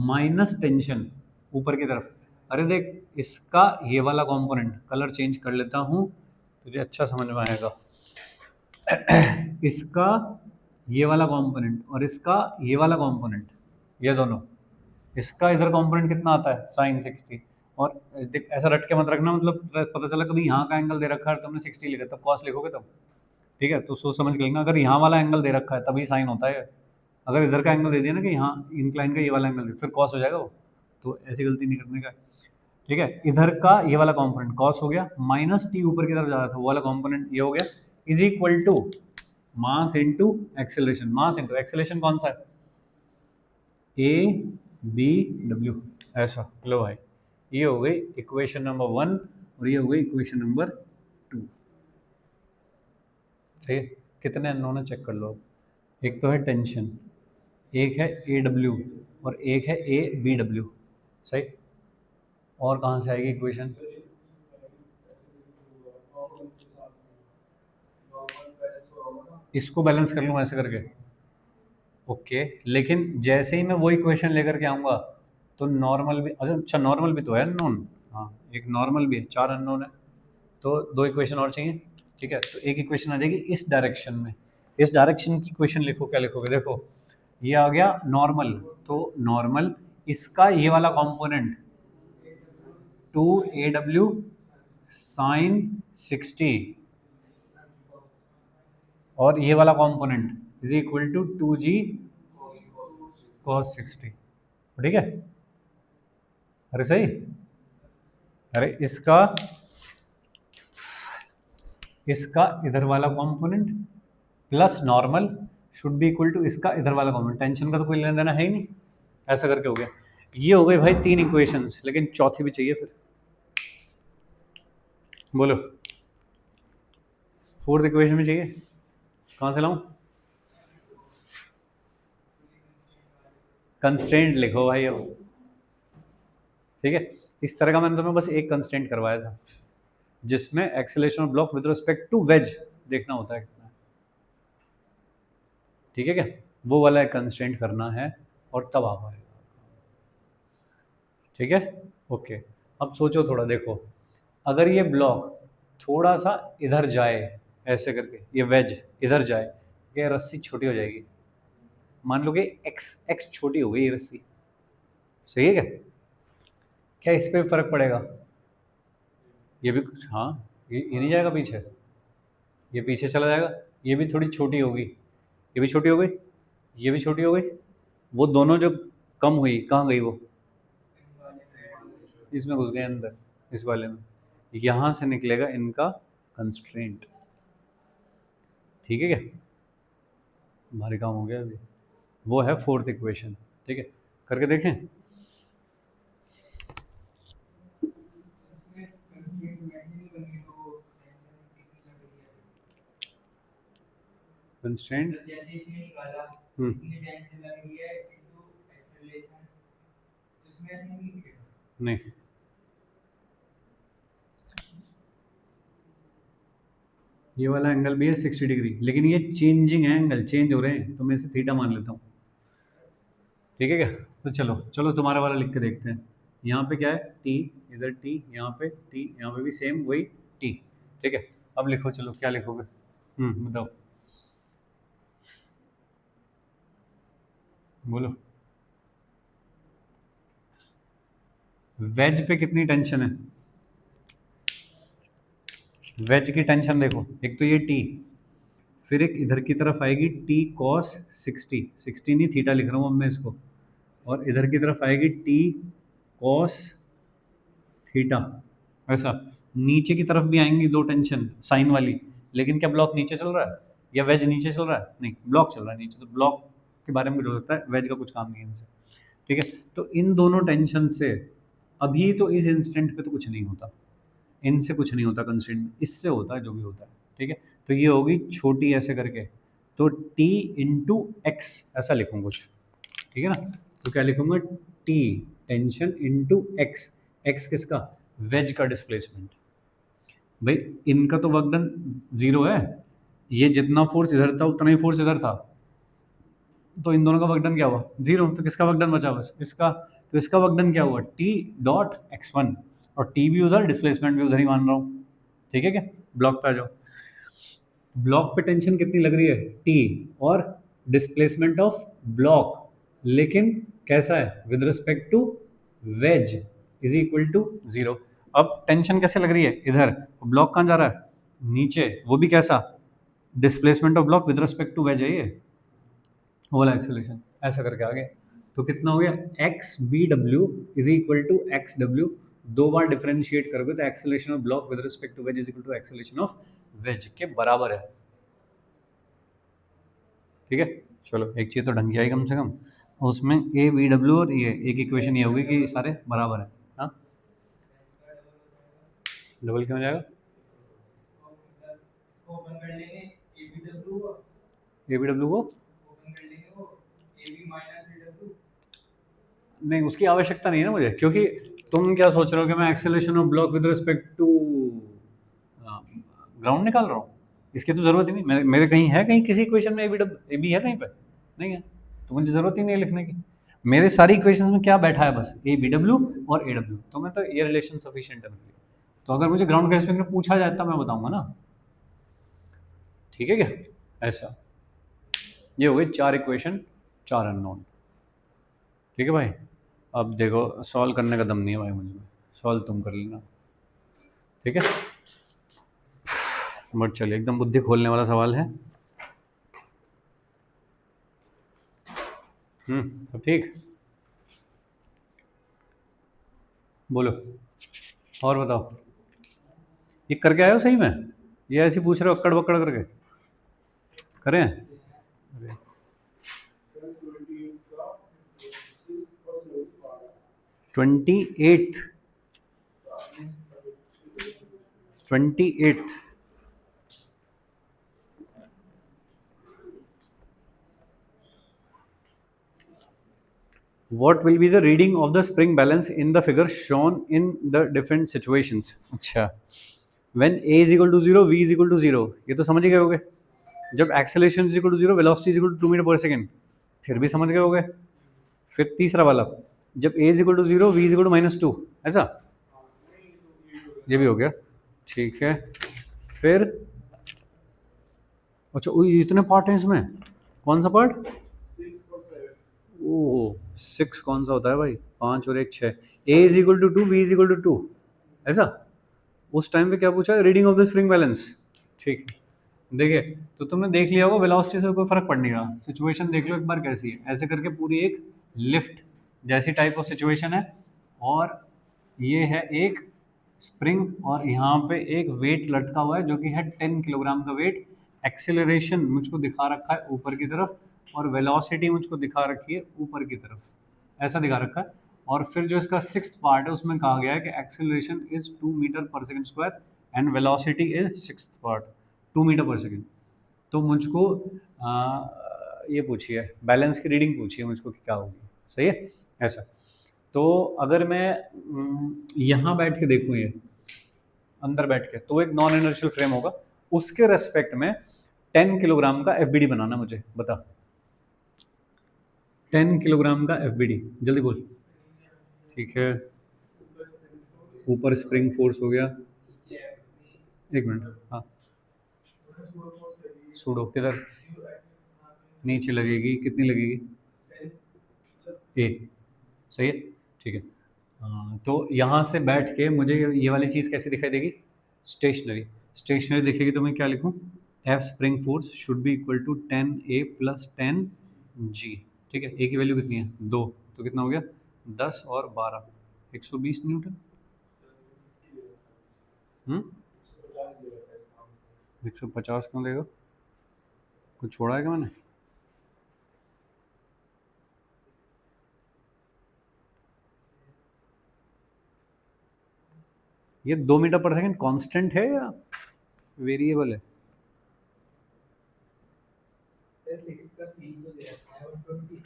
[SPEAKER 1] माइनस टेंशन ऊपर की तरफ। अरे देख, इसका ये वाला कंपोनेंट, कलर चेंज कर लेता हूँ तुझे अच्छा समझ में आएगा, इसका ये वाला कंपोनेंट और इसका ये वाला कंपोनेंट, ये दोनों, इसका इधर कंपोनेंट कितना आता है साइन 60, और देख ऐसा रट के मत रखना, मतलब पता चला कभी यहाँ का एंगल दे रखा है तुमने 60 लिखा, तब कॉस लिखोगे तब, ठीक है। तो सोच समझ के लिखना, अगर यहाँ वाला एंगल दे रखा है तभी साइन होता है, अगर इधर का एंगल दे दिया ना कि यहाँ इंक्लाइन का ये वाला एंगल फिर कॉस हो जाएगा वो, तो ऐसी गलती नहीं करने का, ठीक है। इधर का ये वाला कंपोनेंट कॉस हो गया, माइनस टी ऊपर की तरफ जा रहा था वो वाला कंपोनेंट ये हो गया, is equal to mass into acceleration, mass into acceleration कौन सा है, ए बी डब्ल्यू, ऐसा लो भाई, ये हो गई इक्वेशन नंबर 1 और ये हो गई इक्वेशन नंबर 2, सही है। कितने अननोन है चेक कर लो, एक तो है टेंशन, एक है ए डब्ल्यू और एक है ए बी डब्ल्यू, सही। और कहाँ से आएगी इक्वेशन, इसको बैलेंस कर लूँ ऐसे करके, ओके। लेकिन जैसे ही मैं वो इक्वेशन लेकर के आऊँगा तो नॉर्मल भी, अच्छा नॉर्मल भी तो है अननोन, हाँ एक नॉर्मल भी है, 4 अननोन है, तो 2 इक्वेशन और चाहिए, ठीक है। तो एक इक्वेशन आ जाएगी इस डायरेक्शन में, इस डायरेक्शन की इक्वेशन लिखो, क्या लिखोगे, देखो ये आ गया नॉर्मल, तो नॉर्मल इसका ये वाला कंपोनेंट 2aw साइन 60 और ये वाला component is equal to 2g cos 60, ठीक है। अरे सही, अरे इसका इधर वाला component plus normal should be equal to इसका इधर वाला कंपोनेंट, टेंशन का तो कोई लेना देना है ही नहीं, ऐसा करके हो गया। ये हो गए भाई 3 इक्वेशंस, लेकिन चौथी भी चाहिए फिर, बोलो 4th इक्वेशन भी चाहिए, कहाँ से लाऊं, कंस्ट्रेंट लिखो भाई अब, ठीक है। इस तरह का मैंने तुम्हें बस एक कंस्ट्रेंट करवाया था जिसमें acceleration of block with respect to wedge देखना होता है कितना, ठीक है क्या, वो वाला एक कंस्ट्रेंट करना है और तब आ पाएगा, ठीक है, ओके। अब सोचो थोड़ा, देखो अगर ये ब्लॉक थोड़ा सा इधर जाए ऐसे करके, ये वेज इधर जाए, क्या रस्सी छोटी हो जाएगी, मान लो कि एक्स छोटी हो गई ये रस्सी, सही है क्या, क्या इस पर फर्क पड़ेगा, ये भी कुछ, हाँ ये नहीं जाएगा पीछे, ये पीछे चला जाएगा, ये भी थोड़ी छोटी होगी, ये भी छोटी हो गई, ये भी छोटी हो गई, वो दोनों जो कम हुई कहाँ गई वो, इसमें घुस गए अंदर, इस वाले में। यहाँ से निकलेगा इनका कंस्ट्रेंट। ठीक है क्या, भारी काम हो गया अभी। वो है फोर्थ इक्वेशन। ठीक है, करके देखें।
[SPEAKER 2] इसमें कंस्ट्रेंट मैक्सिमम करनी तो टेंशन कितनी लग रही है,
[SPEAKER 1] कंस्ट्रेंट
[SPEAKER 2] मतलब जैसे इसमें निकाला
[SPEAKER 1] हम्म,
[SPEAKER 2] कितनी टेंशन लग रही है इनटू एक्सेलरेशन, तो इसमें ऐसे नहीं लिखेगा।
[SPEAKER 1] नहीं, ये वाला एंगल भी है 60 डिग्री, लेकिन ये चेंजिंग है, एंगल चेंज हो रहे हैं, तो मैं इसे थीटा मान लेता हूँ। ठीक है क्या, तो चलो चलो तुम्हारा वाला लिख के देखते हैं। यहाँ पे क्या है, टी, इधर टी, यहाँ पे टी, यहाँ पे भी सेम वही टी। ठीक है, अब लिखो, चलो क्या लिखोगे, बताओ, बोलो। वेज पे कितनी टेंशन है, वेज की टेंशन देखो, एक तो ये टी, फिर एक इधर की तरफ आएगी टी कॉस 60, 60 नहीं थीटा लिख रहा हूँ अब मैं इसको, और इधर की तरफ आएगी टी कॉस थीटा, ऐसा। नीचे की तरफ भी आएंगी दो टेंशन साइन वाली, लेकिन क्या ब्लॉक नीचे चल रहा है या वेज नीचे चल रहा है, नहीं ब्लॉक चल रहा है नीचे, तो ब्लॉक के बारे में कुछ हो सकता है, वेज का कुछ काम नहीं है इनसे। ठीक है, तो इन दोनों टेंशन से अभी तो इस इंस्टेंट पे तो कुछ नहीं होता, इनसे कुछ नहीं होता कंस्ट्रेंट, इससे होता है जो भी होता है। ठीक है, तो ये होगी छोटी ऐसे करके, तो टी इंटू एक्स ऐसा लिखूँ कुछ। ठीक है ना, तो क्या लिखूंगा, T tension into x, x किसका, वेज का डिस्प्लेसमेंट। भाई इनका तो वर्क डन जीरो है, ये जितना फोर्स इधर था उतना ही फोर्स इधर था, तो इन दोनों का वर्क डन क्या हुआ, जीरो, तो किसका वर्क डन बचा बस इसका, तो इसका वर्क डन क्या हुआ, टी डॉट एक्स वन, और टी भी उधर, डिस्प्लेसमेंट भी उधर ही मान रहा हूँ। ठीक है क्या, ब्लॉक पे आ जाओ, ब्लॉक पे टेंशन कितनी लग रही है, टी, और डिस्प्लेसमेंट ऑफ ब्लॉक, लेकिन कैसा है, with respect to wedge is equal to zero. अब टेंशन कैसे लग रही है इधर, ब्लॉक कहाँ जा रहा है, नीचे, वो भी कैसा, displacement of block with respect to wedge है ये, वो वाला एक्सेलरेशन, ऐसा करके आ गए। तो कितना हो गया, X B W is equal to X W, दो बार डिफरेंशिएट करोगे तो acceleration of block with respect to wedge is equal to acceleration of wedge के बराबर है। ठीक है, चलो एक चीज़ तो ढंग की आई कम से कम, उसमें ए बी डब्ल्यू और ये एक इक्वेशन ये होगी कि सारे बराबर है। हाँ, डबल क्यों हो जाएगा,
[SPEAKER 2] इसको ओपन कर लेंगे ए बी डब्ल्यू को,
[SPEAKER 1] ए बी डब्ल्यू को
[SPEAKER 2] ओपन कर लेंगे वो A B minus A W.
[SPEAKER 1] नहीं, उसकी आवश्यकता नहीं है ना मुझे, क्योंकि तुम क्या सोच रहे हो कि मैं acceleration of block with respect to ground निकाल रहा हूँ, इसकी तो ज़रूरत ही नहीं, मेरे कहीं है, कहीं किसी इक्वेशन में ए बी है कहीं पर, नहीं है, तो मुझे ज़रूरत ही नहीं है लिखने की। मेरे सारी इक्वेशंस में क्या बैठा है, बस ए बी डब्ल्यू और ए डब्ल्यू, तो मैं तो ये रिलेशन सफिशिएंट है मेरे लिए। तो अगर मुझे ग्राउंड के रिस्पेक्ट में पूछा जाए तब मैं बताऊंगा ना। ठीक है क्या, ऐसा, ये हो गई 4 इक्वेशन, 4 अननोन। ठीक है भाई, अब देखो सॉल्व करने का दम नहीं है भाई मुझे, सॉल्व तुम कर लेना। ठीक है, बट चलिए, एकदम बुद्धि खोलने वाला सवाल है। सब ठीक, बोलो और बताओ, ये करके आए हो सही में, ये ऐसे पूछ रहे हो अक्कड़ बक्कड़ करके, करें, अरे 28th, 28th, what will be the reading of the spring balance in the figure shown in the different situations। अच्छा, when a is equal to 0, v is equal to 0, ये तो समझ ही गए होगे, जब acceleration is equal to 0, velocity is equal to 2 metre per second, फिर भी समझ गए होगे। फिर तीसरा वाला, जब a is equal to 0, v is equal to -2, ऐसा, ये भी हो गया। ठीक है, फिर अच्छा, इतने पार्ट हैं इसमें, कौन सा पार्ट, ओह 6 कौन सा होता है भाई, 5 और 1 6, a is equal to 2, v is equal to 2, ऐसा। उस टाइम पे क्या पूछा, reading of the spring balance. ठीक है, देखिए, तो तुमने देख लिया होगा वेलोसिटी से कोई फर्क पड़ नहीं रहा। सिचुएशन देख लो एक बार कैसी है, ऐसे करके पूरी एक लिफ्ट जैसी टाइप ऑफ सिचुएशन है, और ये है एक स्प्रिंग और यहाँ पे एक वेट लटका हुआ है जो कि है 10 किलोग्राम का वेट। एक्सेलरेशन मुझको दिखा रखा है ऊपर की तरफ, और वेलोसिटी मुझको दिखा रखी है ऊपर की तरफ, ऐसा दिखा रखा है। और फिर जो इसका सिक्स्थ पार्ट है उसमें कहा गया है कि acceleration is 2 metre per second square and velocity is sixth part 2 metre per second. तो मुझको ये पूछी है, बैलेंस की रीडिंग पूछी है मुझको कि क्या होगी, सही है ऐसा। तो अगर मैं यहाँ बैठ के देखूँ, ये अंदर बैठ के, तो एक नॉन इनर्शियल फ्रेम होगा, उसके रेस्पेक्ट में 10 किलोग्राम का एफबीडी बनाना, मुझे बता 10 किलोग्राम का एफबीडी, जल्दी बोल। ठीक है, ऊपर स्प्रिंग फोर्स हो गया, एक मिनट, हाँ सूडो किधर, नीचे लगेगी, कितनी लगेगी, ए, सही है, ठीक है। तो यहाँ से बैठ के मुझे ये वाली चीज़ कैसी दिखाई देगी, स्टेशनरी। स्टेशनरी दिखेगी तो मैं क्या लिखूँ, F spring force should be equal to 10A plus 10G। ठीक है, ए की वैल्यू कितनी है, 2, तो कितना हो गया 10 और 12, 120 न्यूटन। 150 क्यों देगा, कुछ छोड़ा है क्या मैंने। ये 2 मीटर पर सेकेंड कांस्टेंट है या वेरिएबल है।
[SPEAKER 2] सर 6 का सी तो दे रखा है 120।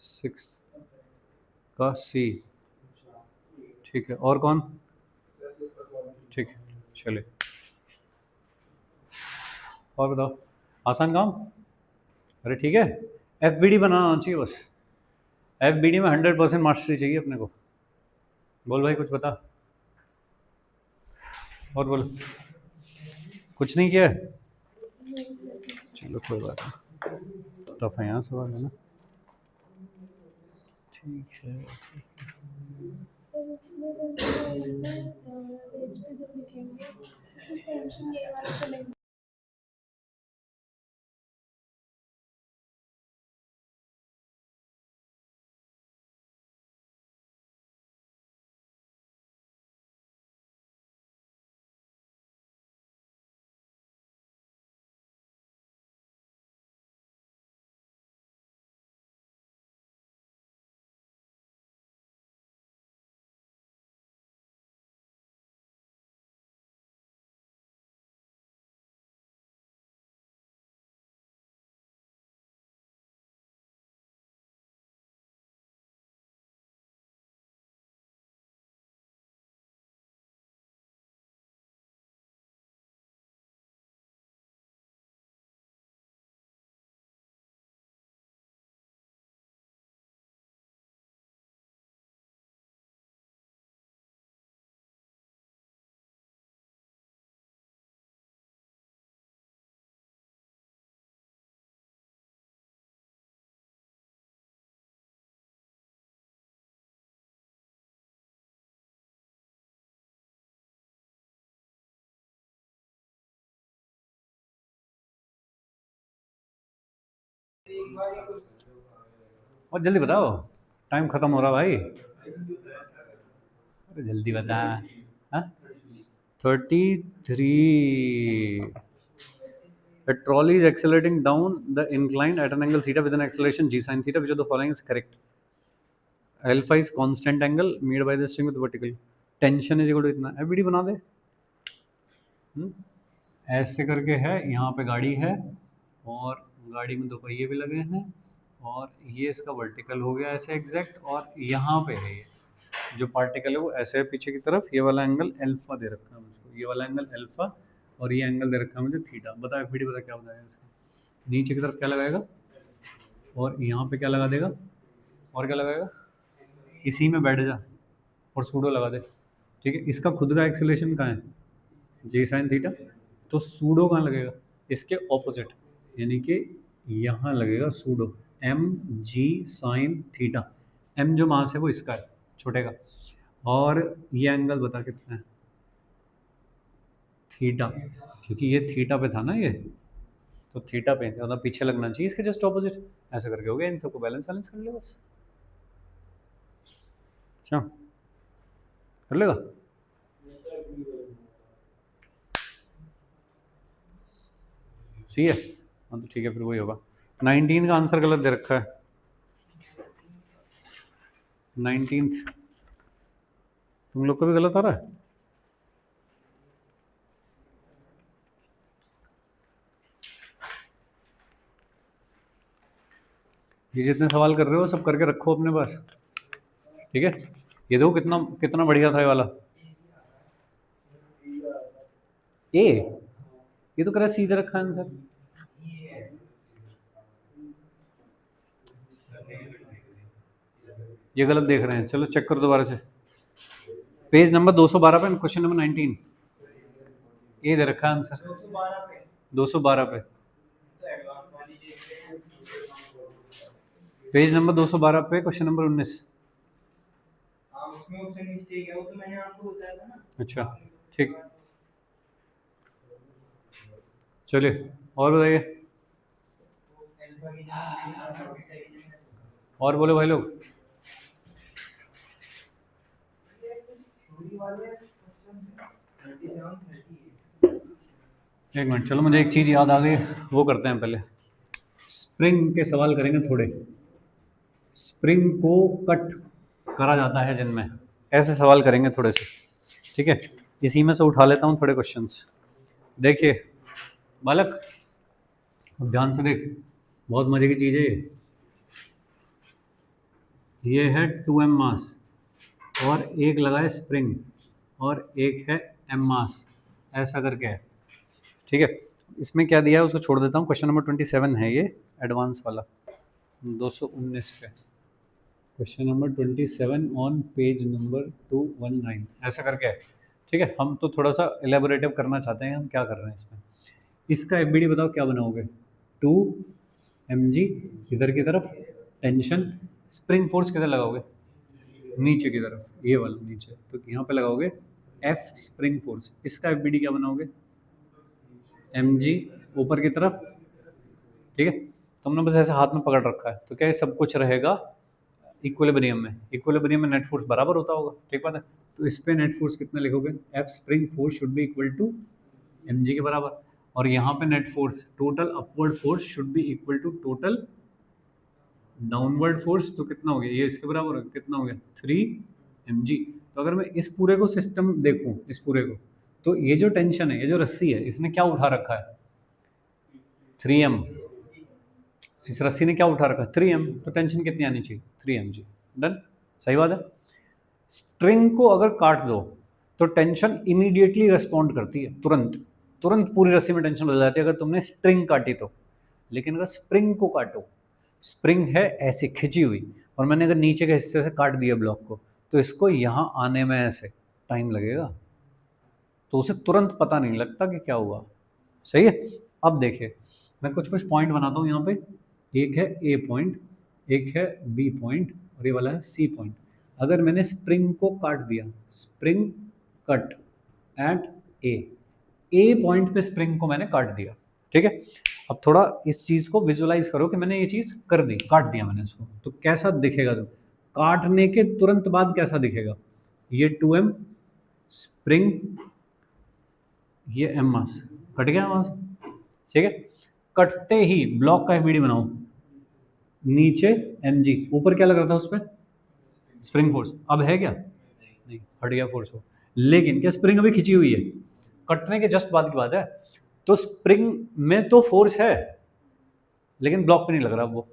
[SPEAKER 1] 6 का सी, ठीक है, और कौन, ठीक है, चले और बताओ, आसान काम, अरे ठीक है। एफबीडी बनाना आना चाहिए बस, एफबीडी में 100% मास्टरी चाहिए अपने को। बोल भाई कुछ बता, और बोल, कुछ नहीं किया है, चलो कोई बात नहीं, टफ है यहाँ सवाल है ना, ठीक है।
[SPEAKER 3] सर इसमें पेज पे जब लिखेंगे सिर्फ टेंशन ये वाला तो नहीं।
[SPEAKER 2] एक बार ये कुछ
[SPEAKER 1] और जल्दी बताओ, टाइम खत्म हो रहा भाई, अरे जल्दी बता। हाँ 33। A trolley is accelerating down the incline at an angle theta with an acceleration g sin theta. Which of the following is correct? Alpha is constant angle made by the string with vertical. Tension is equal to इतना, एफबीडी बना दे। ऐसे करके है, यहाँ पे गाड़ी है और गाड़ी में 2 पहिए भी लगे हैं, और ये इसका वर्टिकल हो गया ऐसे एग्जैक्ट, और यहाँ पे है ये जो पार्टिकल है वो ऐसे है पीछे की तरफ, ये वाला एंगल अल्फा दे रखा है मुझको, ये वाला एंगल अल्फा, और ये एंगल दे रखा है मुझे थीटा। बता एफबीडी बता क्या बताएगा इसका, नीचे की तरफ क्या लगाएगा, और यहाँ पे क्या लगा देगा, और क्या लगाएगा, इसी में बैठ जा और सूडो लगा दे। ठीक है, इसका खुद का एक्सेलरेशन कहाँ है, जे साइन थीटा, तो सूडो कहाँ लगेगा, इसके ऑपोजिट, यानी कि यहाँ लगेगा pseudo, M G sine theta. M जो मास है वो इसका है, छोटे का, और ये एंगल बता कितना है, थीटा, क्योंकि ये थीटा पे था ना ये, तो थीटा पे ज़्यादा पीछे लगना चाहिए इसके जस्ट ऑपोजिट। ऐसा करके हो गया, इन सबको बैलेंस बैलेंस कर ले बस। क्या कर लेगा? सही है। हाँ तो ठीक है, फिर वही होगा। 19 का आंसर गलत दे रखा है। 19 तुम लोग को भी गलत आ रहा है। ये जितने सवाल कर रहे हो सब करके रखो अपने पास, ठीक है। ये देखो कितना कितना बढ़िया था ये वाला। ए, ये तो करा सीधे रखा आंसर। ये गलत देख रहे हैं, चलो चेक करो दोबारा से। पेज नंबर 212 पे क्वेश्चन नंबर 19 ए दे रखा है आंसर
[SPEAKER 2] 212 पे
[SPEAKER 1] 212 पे।
[SPEAKER 2] तो एडवांस वाली देख रहे हैं।
[SPEAKER 1] पेज नंबर 212 पे क्वेश्चन नंबर 19।
[SPEAKER 2] हाँ उसमें ऑप्शन मिस्टेक है, वो तो मैंने आपको बताया था ना।
[SPEAKER 1] अच्छा ठीक, चलिए और बताइए,
[SPEAKER 2] अल्फा की जगह बीटा की जगह
[SPEAKER 1] और बोलो भाई लोग।
[SPEAKER 2] छोटी वाले क्वेश्चन 37 38।
[SPEAKER 1] एक मिनट, चलो मुझे एक चीज़ याद आ गई, वो करते हैं पहले। स्प्रिंग के सवाल करेंगे थोड़े। स्प्रिंग को कट करा जाता है जिनमें, ऐसे सवाल करेंगे थोड़े से, ठीक है। इसी में से उठा लेता हूँ थोड़े क्वेश्चंस। देखिए बालक, अब ध्यान से देख, बहुत मजे की चीज़ है ये है 2m मास और एक लगा है स्प्रिंग और एक है m मास, ऐसा करके है, ठीक है। इसमें क्या दिया है उसको छोड़ देता हूँ। क्वेश्चन नंबर 27 है ये, एडवांस वाला 219 पे। Question number 27 on page number 219, ऐसा करके है, ठीक है। हम तो थोड़ा सा एलेबोरेटिव करना चाहते हैं, हम क्या कर रहे हैं इसमें। इसका एफ बताओ क्या बनाओगे। 2mg इधर की तरफ, टेंशन स्प्रिंग फोर्स किधर लगाओगे, नीचे की तरफ, ये वाला नीचे, तो यहाँ पे लगाओगे एफ स्प्रिंग फोर्स। इसका एफ क्या बनाओगे, mg ऊपर की तरफ, ठीक है। तुमने बस ऐसे हाथ में पकड़ रखा है, तो क्या ये सब कुछ रहेगा इक्विलिब्रियम में। इक्विलिब्रियम में नेट फोर्स बराबर होता होगा, ठीक बात है। तो इस पे नेट फोर्स कितना लिखोगे, F spring force should be equal to mg के बराबर। और यहाँ पे net force, total upward force should be equal to total downward force, तो कितना हो गया ये, इसके बराबर हो गया, कितना हो गया 3mg। तो अगर मैं इस पूरे को सिस्टम देखूं, इस पूरे को, तो ये जो टेंशन है, ये जो रस्सी है, इसने क्या उठा रखा है 3m। इस रस्सी ने क्या उठा रखा है 3m, तो टेंशन कितनी आनी चाहिए 3mg। डन, सही बात है। स्ट्रिंग को अगर काट दो तो टेंशन इमीडिएटली रिस्पॉन्ड करती है, तुरंत तुरंत पूरी रस्सी में टेंशन बदल जाती है अगर तुमने स्ट्रिंग काटी तो। लेकिन अगर स्प्रिंग को काटो, स्प्रिंग है ऐसे खिंची हुई, और मैंने अगर नीचे के हिस्से से काट दिया ब्लॉक को, तो इसको यहाँ आने में ऐसे टाइम लगेगा, तो उसे तुरंत पता नहीं लगता कि क्या हुआ, सही है। अब देखिए मैं कुछ कुछ पॉइंट बनाता हूँ यहाँ पे। एक है ए पॉइंट, एक है बी पॉइंट, और ये वाला है सी पॉइंट। अगर मैंने स्प्रिंग को काट दिया, स्प्रिंग कट एट ए पॉइंट पे स्प्रिंग को मैंने काट दिया, ठीक है। अब थोड़ा इस चीज़ को विजुअलाइज करो कि मैंने ये चीज़ कर दी, काट दिया मैंने इसको, तो कैसा दिखेगा। तो काटने के तुरंत बाद कैसा दिखेगा, ये 2m स्प्रिंग, ये m मास कट गया वहाँ से, ठीक है। कटते ही ब्लॉक का एफबीडी बनाओ, नीचे mg, ऊपर क्या लग रहा था उस पर स्प्रिंग फोर्स, अब है क्या नहीं, हट गया फोर्स वो। लेकिन क्या स्प्रिंग अभी खिंची हुई है, कटने के जस्ट बाद की बात है। तो स्प्रिंग में तो फोर्स है लेकिन ब्लॉक पे नहीं लग रहा, वो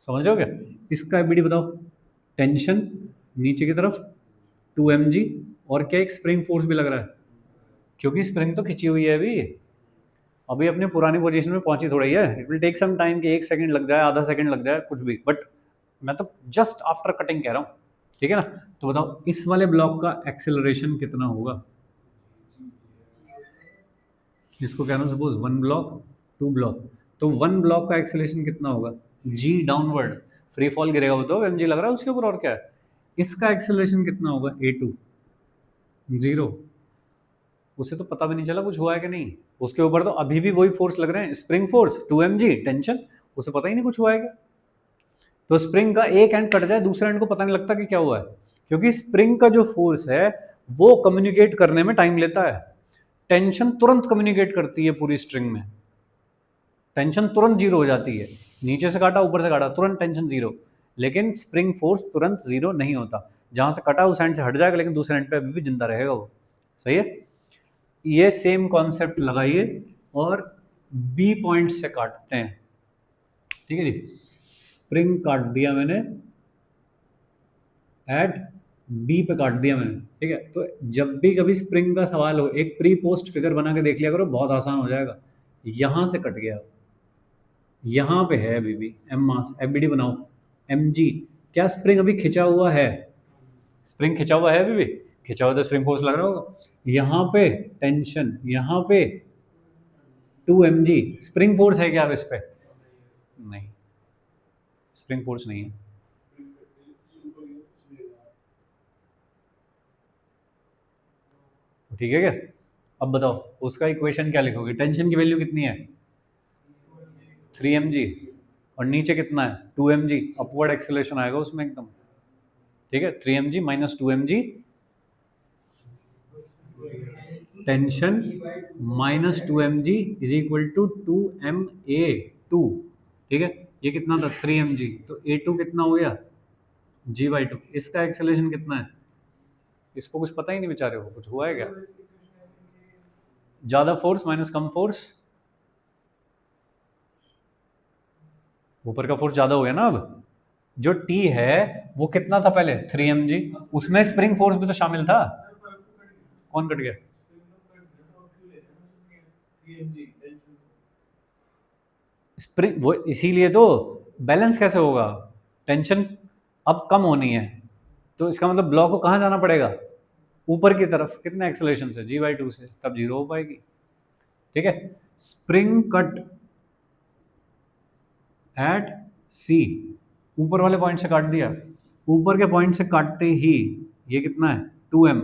[SPEAKER 1] समझ रहे हो क्या। इसका एफबीडी बताओ, टेंशन नीचे की तरफ 2mg, और क्या एक स्प्रिंग फोर्स भी लग रहा है, क्योंकि स्प्रिंग तो खिंची हुई है अभी अपने पुरानी पोजीशन में पहुंची थोड़ी है। It will take some time, कि 1 सेकंड लग जाए, आधा सेकंड लग जाए, कुछ भी, बट मैं तो जस्ट आफ्टर कटिंग कह रहा हूँ, ठीक है ना। तो बताओ इस वाले ब्लॉक का एक्सेलरेशन कितना होगा। इसको कहना सपोज 1 ब्लॉक 2 ब्लॉक, तो 1 ब्लॉक का एक्सेलरेशन कितना होगा, g डाउनवर्ड, फ्री फॉल गिरेगा वो तो mg लग रहा है उसके ऊपर, और क्या है। इसका एक्सेलरेशन कितना होगा a2 0, उसे तो पता भी नहीं चला कुछ हुआ है कि नहीं, उसके ऊपर तो अभी भी वही फोर्स लग रहे हैं, स्प्रिंग फोर्स 2 mg टेंशन, उसे पता ही नहीं कुछ हुआ है क्या। तो स्प्रिंग का एक एंड कट जाए, दूसरे एंड को पता नहीं लगता कि क्या हुआ है, क्योंकि स्प्रिंग का जो फोर्स है वो कम्युनिकेट करने में टाइम लेता है। टेंशन तुरंत कम्युनिकेट करती है पूरी स्ट्रिंग में, टेंशन तुरंत जीरो हो जाती है, नीचे से काटा ऊपर से काटा तुरंत टेंशन जीरो। लेकिन स्प्रिंग फोर्स तुरंत जीरो नहीं होता, जहां से कटा उस एंड से हट जाएगा, लेकिन दूसरे एंड पे अभी भी जिंदा रहेगा वो। सही है, ये सेम कॉन्सेप्ट लगाइए और बी पॉइंट से काटते हैं। ठीक है जी, स्प्रिंग काट दिया मैंने, एट बी पे काट दिया मैंने। ठीक है, तो जब भी कभी स्प्रिंग का सवाल हो, एक प्री पोस्ट फिगर बना के देख लिया करो, बहुत आसान हो जाएगा। यहां से कट गया, यहां पे है अभी भी एम मास, एफबीडी बनाओ, एम जी। क्या स्प्रिंग अभी खिंचा हुआ है? स्प्रिंग खिंचा हुआ है अभी भी, खिंचा हुआ तो स्प्रिंग फोर्स लग रहा होगा। यहाँ पे टेंशन, यहाँ पे 2 mg, स्प्रिंग फोर्स है क्या अब इस पे? नहीं, स्प्रिंग फोर्स नहीं है। ठीक है क्या? अब बताओ उसका इक्वेशन क्या लिखोगे? टेंशन की वैल्यू कितनी है? 3 mg, और नीचे कितना है? 2 mg, अपवर्ड एक्सेलरेशन आएगा उसमें एकदम। ठीक है, 3 mg minus 2 mg, tension minus 2 mg is equal to 2ma2। ठीक है, ये कितना था? 3 mg, तो a2 कितना हो गया? g/2। इसका एक्सेलरेशन कितना है? इसको कुछ पता ही नहीं बेचारे को, कुछ हुआ है क्या? ज्यादा फोर्स माइनस कम फोर्स, ऊपर का फोर्स ज्यादा हो गया ना। अब जो T है वो कितना था पहले? 3 mg, उसमें स्प्रिंग फोर्स भी तो शामिल था। कौन कट गया? स्प्रिंग, वो इसीलिए तो बैलेंस कैसे होगा? टेंशन अब कम होनी है, तो इसका मतलब ब्लॉक को कहाँ जाना पड़ेगा? ऊपर की तरफ। कितने एक्सेलरेशन से? g/2 से, तब जीरो हो पाएगी। ठीक है, स्प्रिंग कट एट सी, ऊपर वाले पॉइंट से काट दिया, ऊपर के पॉइंट से काटते ही ये कितना है? 2m,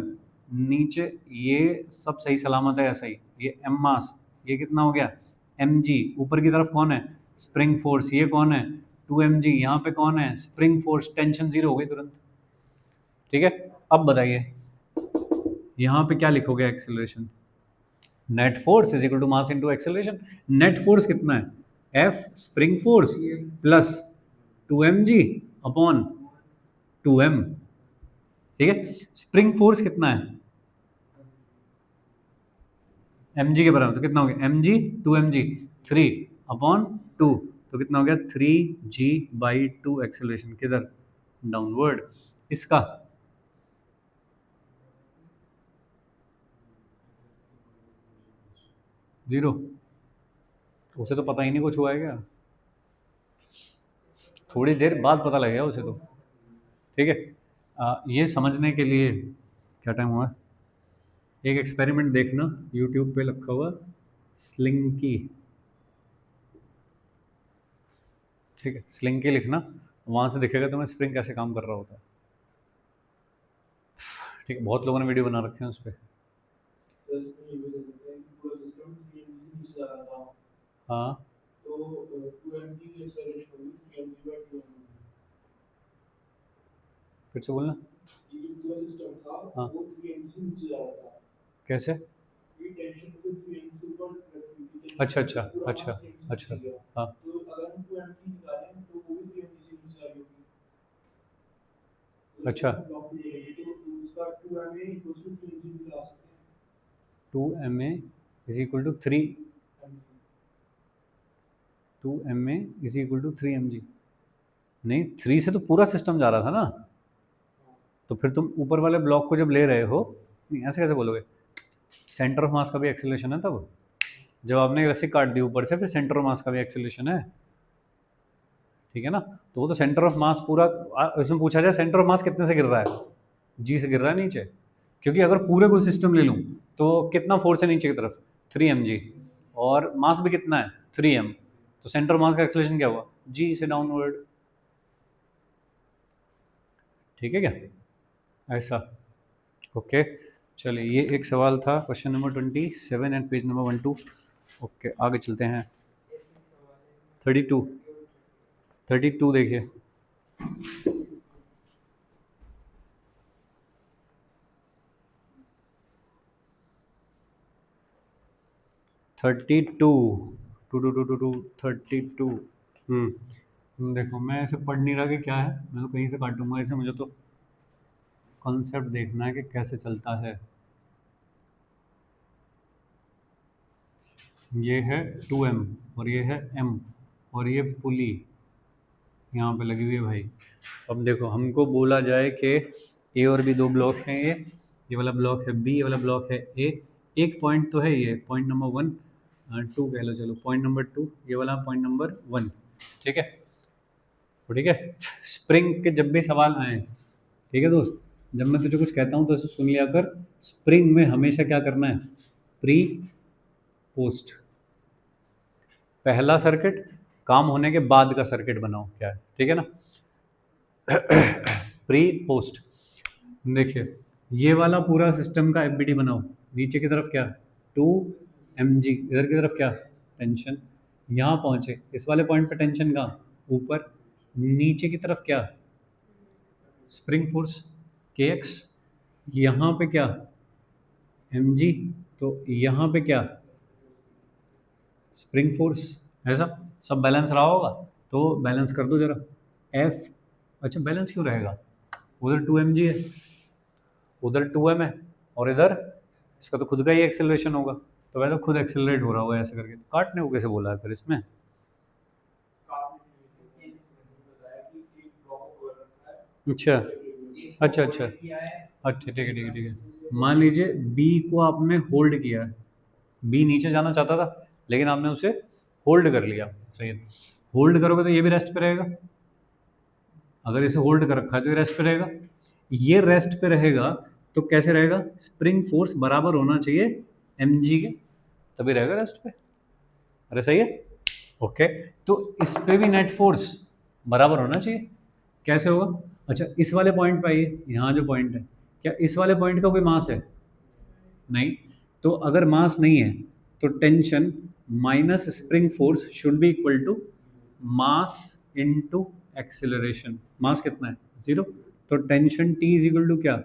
[SPEAKER 1] नीचे ये सब सही सलामत है ऐसा ही, ये m मास, ये कितना हो गया? mg, ऊपर की तरफ कौन है? स्प्रिंग फोर्स, ये कौन है? 2mg, यहाँ पे कौन है? स्प्रिंग फोर्स, टेंशन जीरो हो गई तुरंत। ठीक है, अब बताइए यहाँ पे क्या लिखोगे? Acceleration, net force is equal to mass into acceleration. Net force कितना है? F spring force plus 2mg upon 2m। ठीक है, स्प्रिंग फोर्स कितना है? mg के बराबर, तो कितना हो गया? mg 2mg 3 अपॉन 2, तो कितना हो गया? 3g/2 acceleration. किधर? डाउनवर्ड। इसका जीरो, उसे तो पता ही नहीं कुछ हुआ है क्या, थोड़ी देर बाद पता लगेगा उसे तो। ठीक है, ये समझने के लिए क्या टाइम हुआ है? एक एक्सपेरिमेंट देखना यूट्यूब पे रखा हुआ, स्लिंकी। ठीक है, स्लिंकी लिखना, वहाँ से दिखेगा तुम्हें स्प्रिंग कैसे काम कर रहा होता है। ठीक है, बहुत लोगों ने वीडियो बना रखे हैं उस पर। हाँ, फिर से बोलना। हाँ, कैसे? अच्छा अच्छा अच्छा अच्छा, हाँ अच्छा, 2ma is equal to 3 mg। नहीं, 3 से तो पूरा सिस्टम जा रहा था ना, तो फिर तुम ऊपर वाले ब्लॉक को जब ले रहे हो, नहीं ऐसे कैसे बोलोगे? सेंटर ऑफ मास का भी एक्सेलरेशन है तब, जब आपने रस्सी काट दी ऊपर से, फिर सेंटर ऑफ मास का भी एक्सेलरेशन है। ठीक है ना, तो वो तो सेंटर ऑफ मास पूरा, इसमें पूछा जाए सेंटर ऑफ मास कितने से गिर रहा है? जी से गिर रहा है नीचे, क्योंकि अगर पूरे को सिस्टम ले लूँ तो कितना फोर्स है नीचे की तरफ? 3 mg, और मास भी कितना है? 3m, तो सेंटर मास का एक्सेलरेशन क्या हुआ? जी से डाउनवर्ड। ठीक है क्या? ऐसा, ओके। चलिए ये एक सवाल था, question number 27 and page number 12। Okay आगे चलते हैं। 32 देखिए। 32 two two two two two 32। देखो मैं ऐसे पढ़ नहीं रहा कि क्या है, मैं तो कहीं से काटूंगा ऐसे, मुझे तो कॉन्सेप्ट देखना है कि कैसे चलता है। ये है 2m और ये है m और ये पुली यहाँ पे लगी हुई है भाई। अब देखो हमको बोला जाए कि ए और बी दो ब्लॉक हैं, ये वाला ब्लॉक है बी, ये वाला ब्लॉक है ए। एक पॉइंट तो है ये पॉइंट नंबर 2 कह लो, चलो पॉइंट नंबर 2, ये वाला पॉइंट नंबर 1। ठीक है, तो ठीक है। स्प्रिंग के जब भी सवाल आए, ठीक है दोस्त, जब मैं तुझे कुछ कहता हूँ तो इसे सुन लिया कर। स्प्रिंग में हमेशा क्या करना है, प्री पोस्ट। पहला सर्किट काम होने के बाद का सर्किट बनाओ, क्या है, ठीक है ना। Pre post. देखिए ये वाला पूरा सिस्टम का एफबीडी बनाओ। नीचे की तरफ क्या 2mg, इधर की तरफ क्या टेंशन, यहाँ पहुँचे इस वाले पॉइंट पे टेंशन कहाँ ऊपर, नीचे की तरफ क्या स्प्रिंग फोर्स kx, यहाँ पे क्या mg, तो यहाँ पे क्या स्प्रिंग फोर्स। ऐसा सब बैलेंस रहा होगा, तो बैलेंस कर दो जरा F। अच्छा बैलेंस क्यों रहेगा, उधर 2mg है, उधर 2m है, और इधर इसका तो खुद का ही एक्सेलरेशन होगा, तो वह तो खुद एक्सेलरेट हो रहा होगा ऐसे करके। काटने को कैसे बोला है फिर इसमें। अच्छा अच्छा अच्छा अच्छा, ठीक है ठीक है ठीक है। मान लीजिए बी को आपने होल्ड किया है, बी नीचे जाना चाहता था लेकिन आपने उसे होल्ड कर लिया, सही है। होल्ड करोगे तो ये भी रेस्ट पे रहेगा, अगर इसे होल्ड कर रखा है तो ये रेस्ट पे रहेगा। ये रेस्ट पे रहेगा तो कैसे रहेगा, स्प्रिंग फोर्स बराबर होना चाहिए mg के, तभी रहेगा रेस्ट पे। अरे सही है, ओके। तो इस पे भी नेट फोर्स बराबर होना चाहिए, कैसे होगा। अच्छा इस वाले पॉइंट पे आइए, यहाँ जो पॉइंट है, क्या इस वाले पॉइंट का कोई मास है, नहीं। तो अगर मास नहीं है तो tension minus spring force should be equal to mass into acceleration. Mass कितना है 0, तो tension T is equal to क्या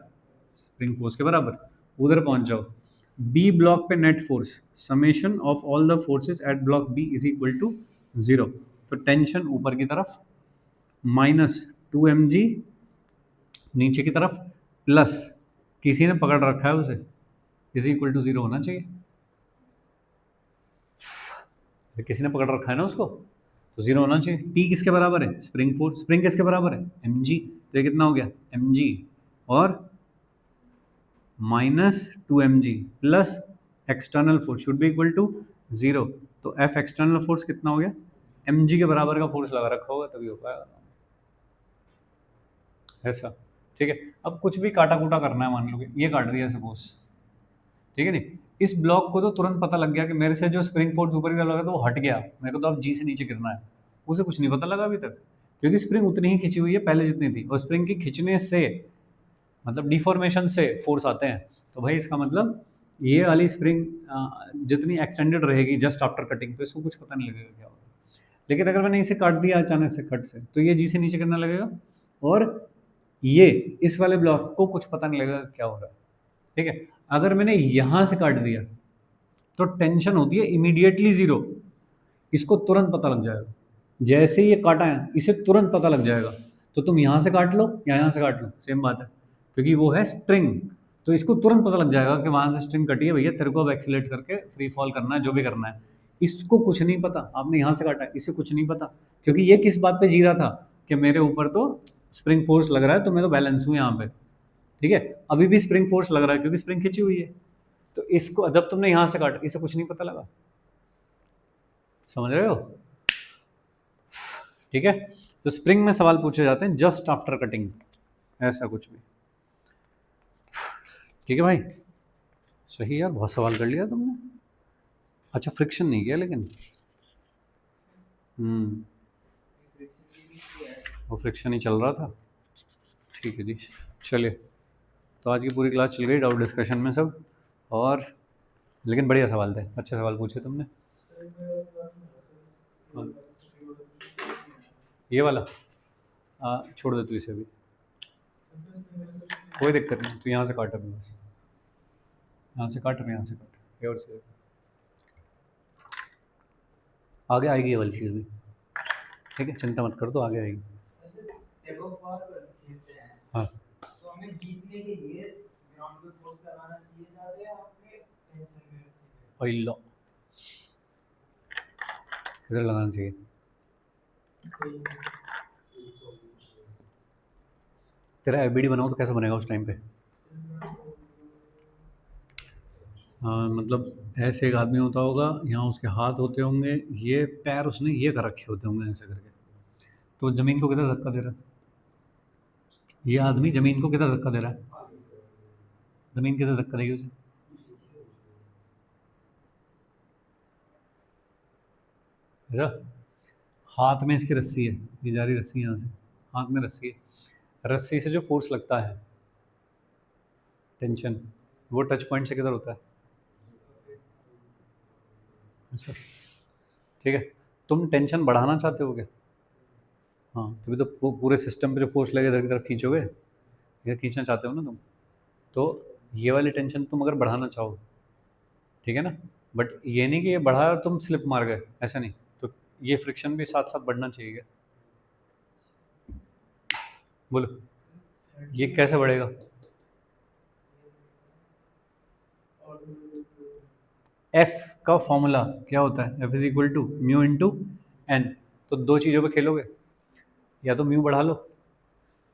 [SPEAKER 1] स्प्रिंग फोर्स के बराबर। उधर पहुंच जाओ, बी ब्लॉक पे net force summation of all the forces at block B is equal to 0, तो टेंशन ऊपर की तरफ माइनस 2mg, नीचे की तरफ प्लस किसी ने पकड़ रखा है उसे, इज इक्वल टू 0 होना चाहिए। किसी ने पकड़ रखा है ना उसको, तो 0 होना चाहिए। P किसके बराबर है स्प्रिंग फोर्स, स्प्रिंग किसके बराबर है mg, तो ये कितना हो गया mg और minus 2mg plus external force should be equal to 0, तो F एक्सटर्नल फोर्स कितना हो गया mg के बराबर का फोर्स लगा रखा होगा तभी हो पाएगा ऐसा, ठीक है। अब कुछ भी काटा कूटा करना है, मान लो कि ये काट दिया सपोज, ठीक है नहीं। इस ब्लॉक को तो तुरंत पता लग गया कि मेरे से जो स्प्रिंग फोर्स ऊपर की तरफ लगा था वो हट गया, मेरे को तो अब जी से नीचे गिरना है, उसे कुछ नहीं पता लगा अभी तक, क्योंकि स्प्रिंग उतनी ही खिंची हुई है पहले जितनी थी, और स्प्रिंग की खिंचने से मतलब डिफॉर्मेशन से फोर्स आते हैं। तो भाई इसका मतलब ये वाली स्प्रिंग जितनी एक्सटेंडेड रहेगी जस्ट आफ्टर कटिंग, तो इसको कुछ पता नहीं लगेगा क्या होगा। लेकिन अगर मैंने इसे काट दिया अचानक से कट से, तो ये जी से नीचे गिरना लगेगा, और ये इस वाले ब्लॉक को कुछ पता नहीं लगेगा क्या हो रहा है, ठीक है। अगर मैंने यहां से काट दिया तो टेंशन होती है इमीडिएटली 0, इसको तुरंत पता लग जाएगा, जैसे ये काटा है इसे तुरंत पता लग जाएगा। तो तुम यहाँ से काट लो या यहाँ से काट लो सेम बात है, क्योंकि वो है स्ट्रिंग, तो इसको तुरंत पता लग जाएगा कि वहां से स्ट्रिंग कटी है भैया, तेरे को अब एक्सीलेट करके फ्री फॉल करना है, जो भी करना है। इसको कुछ नहीं पता, आपने यहाँ से काटा है, इसे कुछ नहीं पता, क्योंकि ये किस बात पे जी रहा था कि मेरे ऊपर तो स्प्रिंग फोर्स लग रहा है तो मैं तो बैलेंस हूँ यहाँ पे, ठीक है। अभी भी स्प्रिंग फोर्स लग रहा है क्योंकि स्प्रिंग खिंची हुई है, तो इसको जब तुमने यहाँ से काटा इसे कुछ नहीं पता लगा, समझ रहे हो, ठीक है। तो स्प्रिंग में सवाल पूछे जाते हैं जस्ट आफ्टर कटिंग, ऐसा कुछ भी, ठीक है भाई। सही यार, बहुत सवाल कर लिया तुमने। अच्छा फ्रिक्शन नहीं किया लेकिन, वो फ्रिक्शन ही चल रहा था, ठीक है जी। चलिए तो आज की पूरी क्लास चल गई डाउट डिस्कशन में सब, और लेकिन बढ़िया सवाल थे, अच्छे सवाल पूछे तुमने। हाँ, ये वाला छोड़ दे तू इसे भी, कोई दिक्कत नहीं, तू यहाँ से काट अपने बस, यहाँ से काट, यहाँ से काट, ये और से आगे आएगी ये वाली चीज़ भी, ठीक है, चिंता मत कर, तो आगे आएगी।
[SPEAKER 2] टैग ऑफ वॉर खेलते हैं,
[SPEAKER 1] हाँ
[SPEAKER 2] तो हमें जीतने के लिए ग्राउंड पे फोर्स लगाना चाहिए ज़्यादा या अपने टेंशन में रस्सी पे?
[SPEAKER 1] और लो इधर लगाना चाहिए। तेरा एबीडी बनाओ तो कैसे बनेगा उस टाइम पे? मतलब ऐसे एक आदमी होता होगा, यहाँ उसके हाथ होते होंगे, ये पैर उसने ये कर रखे होते होंगे ऐसे करके, तो ज़मीन को किधर धक्का दे रहा है? ये आदमी ज़मीन को किधर धक्का दे रहा है? ज़मीन किधर धक्का देगी उसे? ऐसा, हाथ में इसकी रस्सी है, ये जा रही रस्सी यहाँ से, हाथ में रस्सी है, रस्सी से जो फोर्स लगता है, टेंशन, वो टच पॉइंट से किधर होता है? अच्छा ठीक है, तुम टेंशन बढ़ाना चाहते हो क्या? हाँ, तभी तो पूरे सिस्टम पे जो फोर्स लगे इधर की तरफ खींचोगे, इधर खींचना चाहते हो ना तुम, तो ये वाली टेंशन तुम अगर बढ़ाना चाहो, ठीक है ना, बट ये नहीं कि ये बढ़ा और तुम स्लिप मार गए, ऐसा नहीं, तो ये फ्रिक्शन भी साथ साथ बढ़ना चाहिए क्या? बोलो, ये कैसे बढ़ेगा? एफ का फॉर्मूला क्या होता है? F is equal to mu into N, तो दो चीज़ों पे खेलोगे, या तो म्यू बढ़ा लो,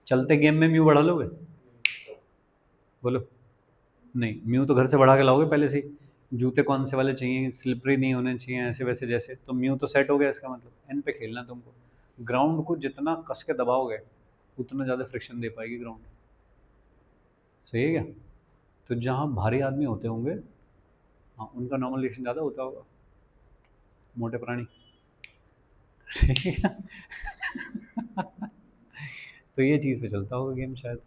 [SPEAKER 1] चलते गेम में म्यू बढ़ा लोगे? बोलो, नहीं, म्यू तो घर से बढ़ा के लाओगे पहले से ही, जूते कौन से वाले चाहिए, स्लिपरी नहीं होने चाहिए, ऐसे वैसे जैसे, तो म्यू तो सेट हो गया, इसका मतलब एन पे खेलना है तुमको। ग्राउंड को जितना कस के दबाओगे उतना ज़्यादा फ्रिक्शन दे पाएगी ग्राउंड, सही है क्या? तो जहाँ भारी आदमी होते होंगे, हाँ, उनका नॉर्मल रिएक्शन ज़्यादा होता होगा, मोटे प्राणी, ठीक है। तो ये चीज़ पे चलता होगा गेम शायद।